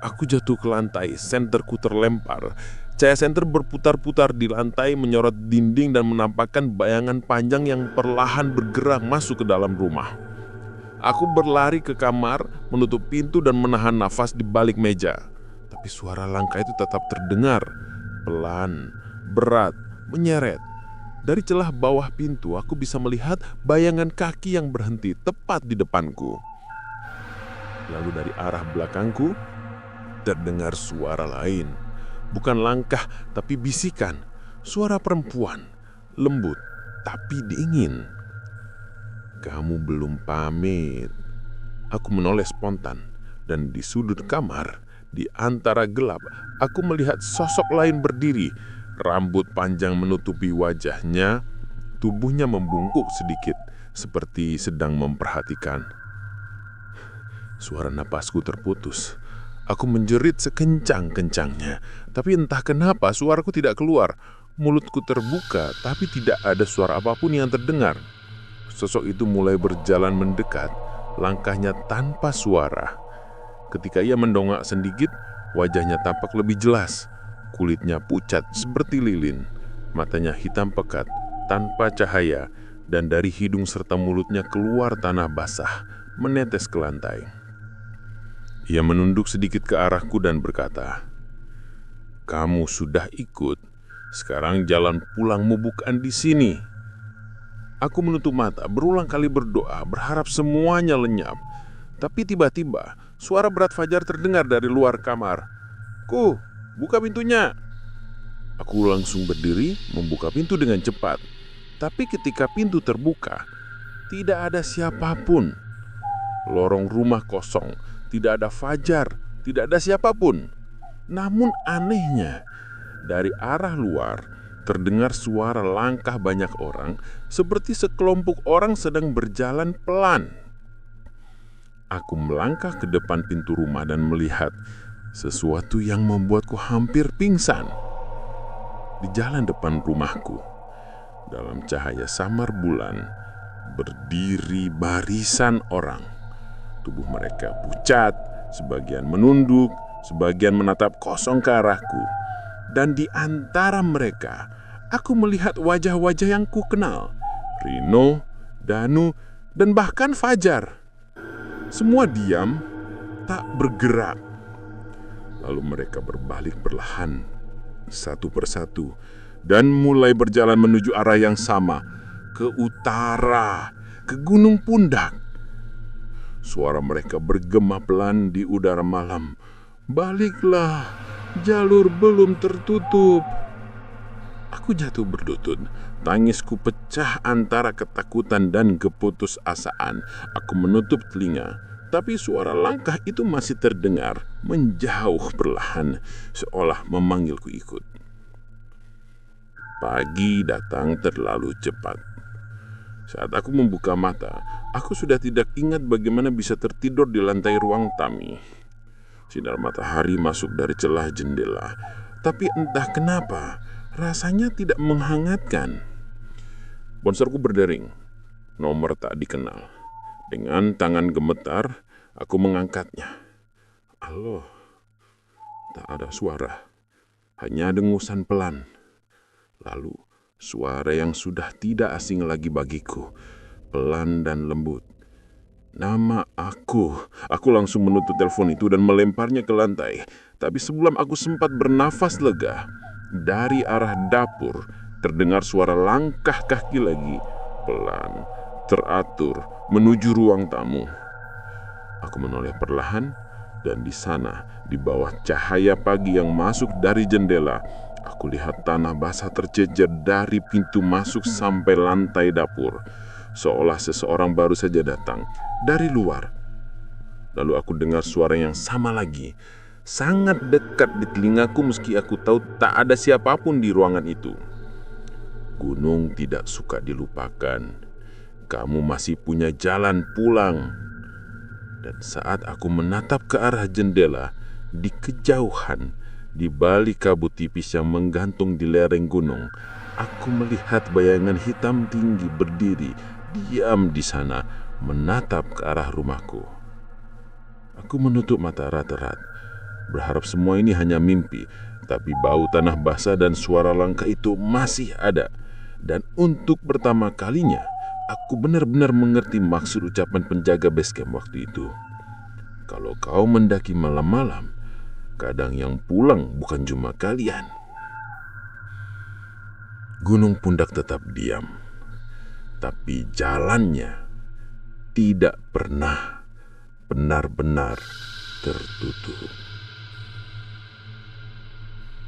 Aku jatuh ke lantai, senterku terlempar. Cahaya senter berputar-putar di lantai, menyorot dinding dan menampakkan bayangan panjang yang perlahan bergerak masuk ke dalam rumah. Aku berlari ke kamar, menutup pintu dan menahan nafas di balik meja. Tapi suara langkah itu tetap terdengar, pelan, berat, menyeret. Dari celah bawah pintu, aku bisa melihat bayangan kaki yang berhenti tepat di depanku. Lalu dari arah belakangku, terdengar suara lain. Bukan langkah, tapi bisikan. Suara perempuan, lembut, tapi dingin. "Kamu belum pamit." Aku menoleh spontan, dan di sudut kamar, di antara gelap, aku melihat sosok lain berdiri. Rambut panjang menutupi wajahnya, tubuhnya membungkuk sedikit, seperti sedang memperhatikan. Suara napasku terputus. Aku menjerit sekencang-kencangnya, tapi entah kenapa suaraku tidak keluar. Mulutku terbuka, tapi tidak ada suara apapun yang terdengar. Sosok itu mulai berjalan mendekat, langkahnya tanpa suara. Ketika ia mendongak sedikit, wajahnya tampak lebih jelas. Kulitnya pucat seperti lilin, matanya hitam pekat, tanpa cahaya, dan dari hidung serta mulutnya keluar tanah basah, menetes ke lantai. Ia menunduk sedikit ke arahku dan berkata, "Kamu sudah ikut, sekarang jalan pulangmu bukan di sini." Aku menutup mata, berulang kali berdoa, berharap semuanya lenyap. Tapi tiba-tiba, suara berat Fajar terdengar dari luar kamar. "Ku, buka pintunya." Aku langsung berdiri, membuka pintu dengan cepat. Tapi ketika pintu terbuka, tidak ada siapapun. Lorong rumah kosong, tidak ada Fajar, tidak ada siapapun. Namun anehnya, dari arah luar terdengar suara langkah banyak orang, seperti sekelompok orang sedang berjalan pelan. Aku melangkah ke depan pintu rumah dan melihat sesuatu yang membuatku hampir pingsan. Di jalan depan rumahku, dalam cahaya samar bulan, berdiri barisan orang. Tubuh mereka pucat, sebagian menunduk, sebagian menatap kosong ke arahku. Dan di antara mereka, aku melihat wajah-wajah yang kukenal. Rino, Danu, dan bahkan Fajar. Semua diam, tak bergerak. Lalu mereka berbalik perlahan, satu persatu, dan mulai berjalan menuju arah yang sama, ke utara, ke Gunung Pundak. Suara mereka bergema pelan di udara malam. "Baliklah, jalur belum tertutup." Aku jatuh berlutut. Tangisku pecah antara ketakutan dan keputusasaan. Aku menutup telinga, tapi suara langkah itu masih terdengar, menjauh perlahan, seolah memanggilku ikut. Pagi datang terlalu cepat. Saat aku membuka mata, aku sudah tidak ingat bagaimana bisa tertidur di lantai ruang Tami. Sinar matahari masuk dari celah jendela, tapi entah kenapa rasanya tidak menghangatkan. Ponselku berdering, nomor tak dikenal. Dengan tangan gemetar, aku mengangkatnya. "Halo." Tak ada suara, hanya dengusan pelan. Lalu suara yang sudah tidak asing lagi bagiku, pelan dan lembut. Nama aku. Aku langsung menutup telepon itu dan melemparnya ke lantai. Tapi sebelum aku sempat bernafas lega, dari arah dapur terdengar suara langkah kaki lagi, pelan, teratur, menuju ruang tamu. Aku menoleh perlahan, dan di sana, di bawah cahaya pagi yang masuk dari jendela, aku lihat tanah basah tercecer dari pintu masuk sampai lantai dapur, seolah seseorang baru saja datang dari luar. Lalu aku dengar suara yang sama lagi, sangat dekat di telingaku meski aku tahu tak ada siapapun di ruangan itu. "Gunung tidak suka dilupakan. Kamu masih punya jalan pulang." Dan saat aku menatap ke arah jendela, di kejauhan, di balik kabut tipis yang menggantung di lereng gunung, aku melihat bayangan hitam tinggi berdiri, diam di sana, menatap ke arah rumahku. Aku menutup mata erat-erat, berharap semua ini hanya mimpi, tapi bau tanah basah dan suara langkah itu masih ada. Dan untuk pertama kalinya, aku benar-benar mengerti maksud ucapan penjaga basecamp waktu itu. Kalau kau mendaki malam-malam, kadang yang pulang bukan cuma kalian. Gunung Pundak tetap diam, tapi jalannya tidak pernah benar-benar tertutup.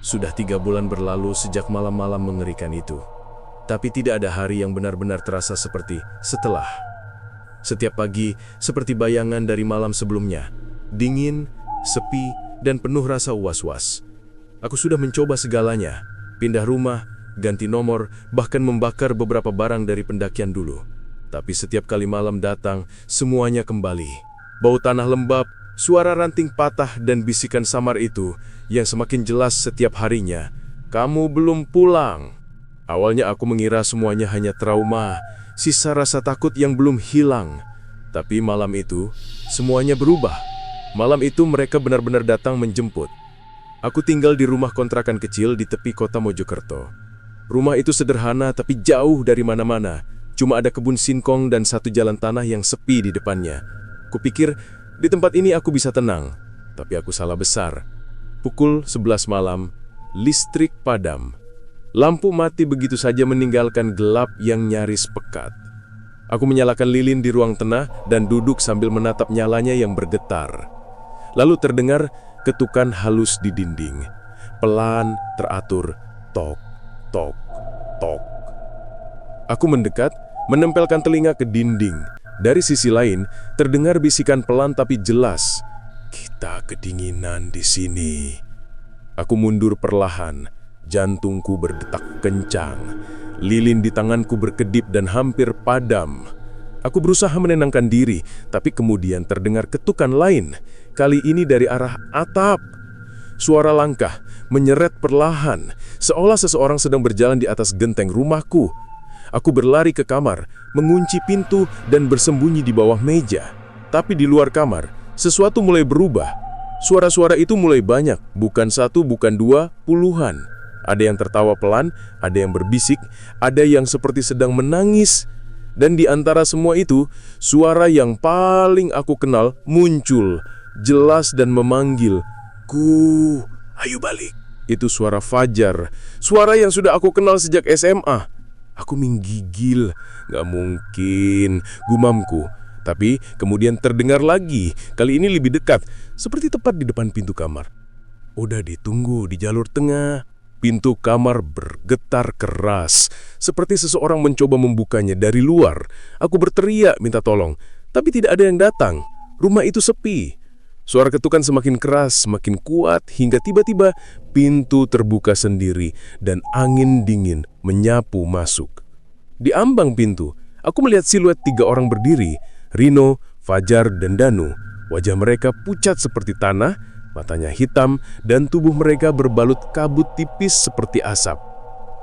Sudah 3 bulan berlalu sejak malam-malam mengerikan itu. Tapi tidak ada hari yang benar-benar terasa seperti setelah. Setiap pagi seperti bayangan dari malam sebelumnya. Dingin, sepi, dan penuh rasa was-was. Aku sudah mencoba segalanya. Pindah rumah, ganti nomor, bahkan membakar beberapa barang dari pendakian dulu. Tapi setiap kali malam datang, semuanya kembali. Bau tanah lembab, suara ranting patah dan bisikan samar itu yang semakin jelas setiap harinya. Kamu belum pulang. Awalnya aku mengira semuanya hanya trauma, sisa rasa takut yang belum hilang. Tapi malam itu, semuanya berubah. Malam itu mereka benar-benar datang menjemput. Aku tinggal di rumah kontrakan kecil di tepi kota Mojokerto. Rumah itu sederhana tapi jauh dari mana-mana. Cuma ada kebun singkong dan satu jalan tanah yang sepi di depannya. Kupikir di tempat ini aku bisa tenang. Tapi aku salah besar. Pukul 11 malam, listrik padam. Lampu mati begitu saja meninggalkan gelap yang nyaris pekat. Aku menyalakan lilin di ruang tengah dan duduk sambil menatap nyalanya yang bergetar. Lalu terdengar ketukan halus di dinding. Pelan, teratur, tok, tok, tok. Aku mendekat, menempelkan telinga ke dinding. Dari sisi lain, terdengar bisikan pelan tapi jelas. Kita kedinginan di sini. Aku mundur perlahan, jantungku berdetak kencang. Lilin di tanganku berkedip dan hampir padam. Aku berusaha menenangkan diri, tapi kemudian terdengar ketukan lain. Kali ini dari arah atap. Suara langkah menyeret perlahan, seolah seseorang sedang berjalan di atas genteng rumahku. Aku berlari ke kamar, mengunci pintu dan bersembunyi di bawah meja. Tapi di luar kamar, sesuatu mulai berubah. Suara-suara itu mulai banyak, bukan satu, bukan dua, puluhan. Ada yang tertawa pelan, ada yang berbisik, ada yang seperti sedang menangis. Dan di antara semua itu, suara yang paling aku kenal muncul, jelas dan memanggil, "Ku, ayo balik." Itu suara Fajar, suara yang sudah aku kenal sejak SMA. Aku menggigil, gak mungkin, gumamku. Tapi kemudian terdengar lagi, kali ini lebih dekat, seperti tepat di depan pintu kamar. Udah ditunggu di jalur tengah. Pintu kamar bergetar keras, seperti seseorang mencoba membukanya dari luar. Aku berteriak minta tolong, tapi tidak ada yang datang. Rumah itu sepi. Suara ketukan semakin keras, semakin kuat, hingga tiba-tiba pintu terbuka sendiri dan angin dingin menyapu masuk. Di ambang pintu, aku melihat siluet 3 orang berdiri, Rino, Fajar, dan Danu. Wajah mereka pucat seperti tanah, matanya hitam, dan tubuh mereka berbalut kabut tipis seperti asap.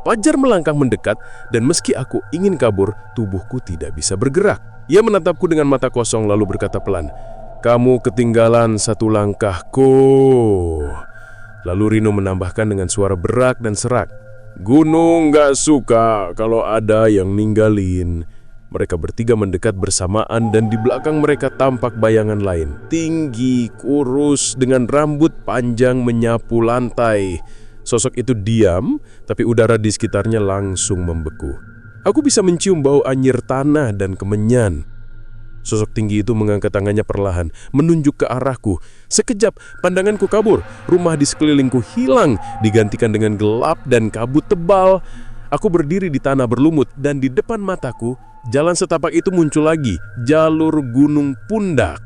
Fajar melangkah mendekat, dan meski aku ingin kabur, tubuhku tidak bisa bergerak. Ia menatapku dengan mata kosong lalu berkata pelan, "Kamu ketinggalan 1 langkahku." Lalu Rino menambahkan dengan suara berak dan serak, "Gunung gak suka kalau ada yang ninggalin." Mereka bertiga mendekat bersamaan dan di belakang mereka tampak bayangan lain. Tinggi, kurus, dengan rambut panjang menyapu lantai. Sosok itu diam, tapi udara di sekitarnya langsung membeku. Aku bisa mencium bau anyir tanah dan kemenyan. Sosok tinggi itu mengangkat tangannya perlahan, menunjuk ke arahku. Sekejap, pandanganku kabur. Rumah di sekelilingku hilang, digantikan dengan gelap dan kabut tebal. Aku berdiri di tanah berlumut dan di depan mataku, jalan setapak itu muncul lagi, jalur Gunung Pundak.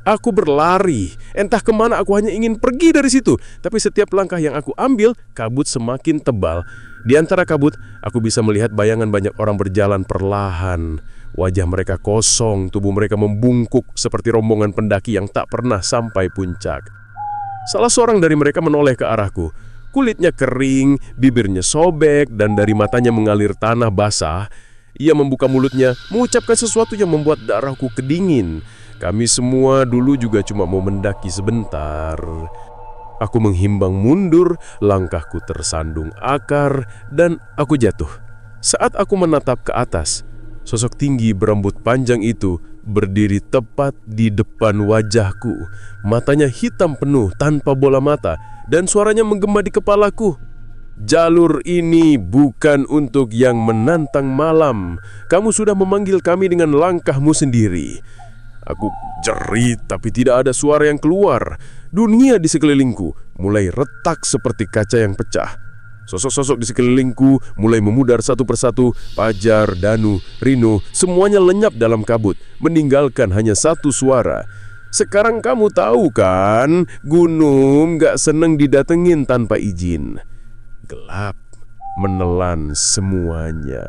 Aku berlari, entah kemana aku hanya ingin pergi dari situ. Tapi setiap langkah yang aku ambil, kabut semakin tebal. Di antara kabut, aku bisa melihat bayangan banyak orang berjalan perlahan. Wajah mereka kosong, tubuh mereka membungkuk seperti rombongan pendaki yang tak pernah sampai puncak. Salah seorang dari mereka menoleh ke arahku. Kulitnya kering, bibirnya sobek, dan dari matanya mengalir tanah basah. Ia membuka mulutnya, mengucapkan sesuatu yang membuat darahku kedingin. Kami semua dulu juga cuma mau mendaki sebentar. Aku menghimbang mundur, langkahku tersandung akar, dan aku jatuh. Saat aku menatap ke atas, sosok tinggi berambut panjang itu berdiri tepat di depan wajahku. Matanya hitam penuh tanpa bola mata, dan suaranya menggema di kepalaku. Jalur ini bukan untuk yang menantang malam. Kamu sudah memanggil kami dengan langkahmu sendiri. Aku jerit, tapi tidak ada suara yang keluar. Dunia di sekelilingku mulai retak seperti kaca yang pecah. Sosok-sosok di sekelilingku mulai memudar satu persatu. Pajar, Danu, Rino, semuanya lenyap dalam kabut, meninggalkan hanya satu suara. Sekarang kamu tahu kan, gunung gak seneng didatengin tanpa izin. Gelap menelan semuanya.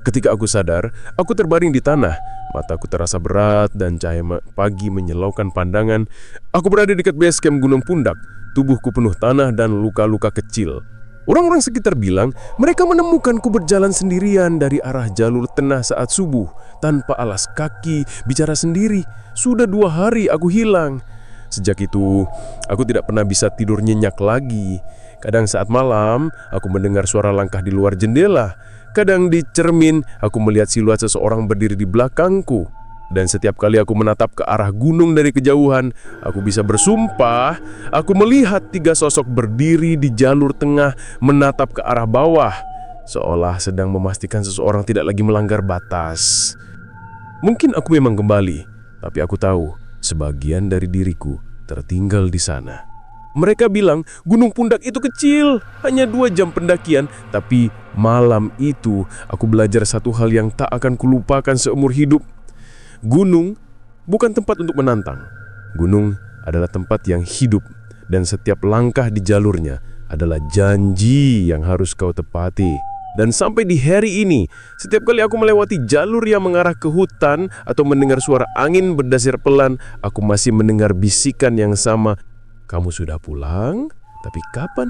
Ketika aku sadar, aku terbaring di tanah. Mataku terasa berat dan cahaya pagi menyilaukan pandangan. Aku berada dekat base camp Gunung Pundak. Tubuhku penuh tanah dan luka-luka kecil. Orang-orang sekitar bilang mereka menemukanku berjalan sendirian dari arah jalur tengah saat subuh, tanpa alas kaki, bicara sendiri. Sudah 2 hari aku hilang. Sejak itu, aku tidak pernah bisa tidur nyenyak lagi. Kadang saat malam, aku mendengar suara langkah di luar jendela. Kadang di cermin, aku melihat siluet seseorang berdiri di belakangku. Dan setiap kali aku menatap ke arah gunung dari kejauhan, aku bisa bersumpah, aku melihat 3 sosok berdiri di jalur tengah menatap ke arah bawah, seolah sedang memastikan seseorang tidak lagi melanggar batas. Mungkin aku memang kembali, tapi aku tahu sebagian dari diriku tertinggal di sana. Mereka bilang Gunung Pundak itu kecil, hanya 2 jam pendakian. Tapi malam itu aku belajar satu hal yang tak akan kulupakan seumur hidup. Gunung bukan tempat untuk menantang. Gunung adalah tempat yang hidup, dan setiap langkah di jalurnya adalah janji yang harus kau tepati. Dan sampai di hari ini, setiap kali aku melewati jalur yang mengarah ke hutan atau mendengar suara angin berdesir pelan, aku masih mendengar bisikan yang sama. Kamu sudah pulang, tapi kapan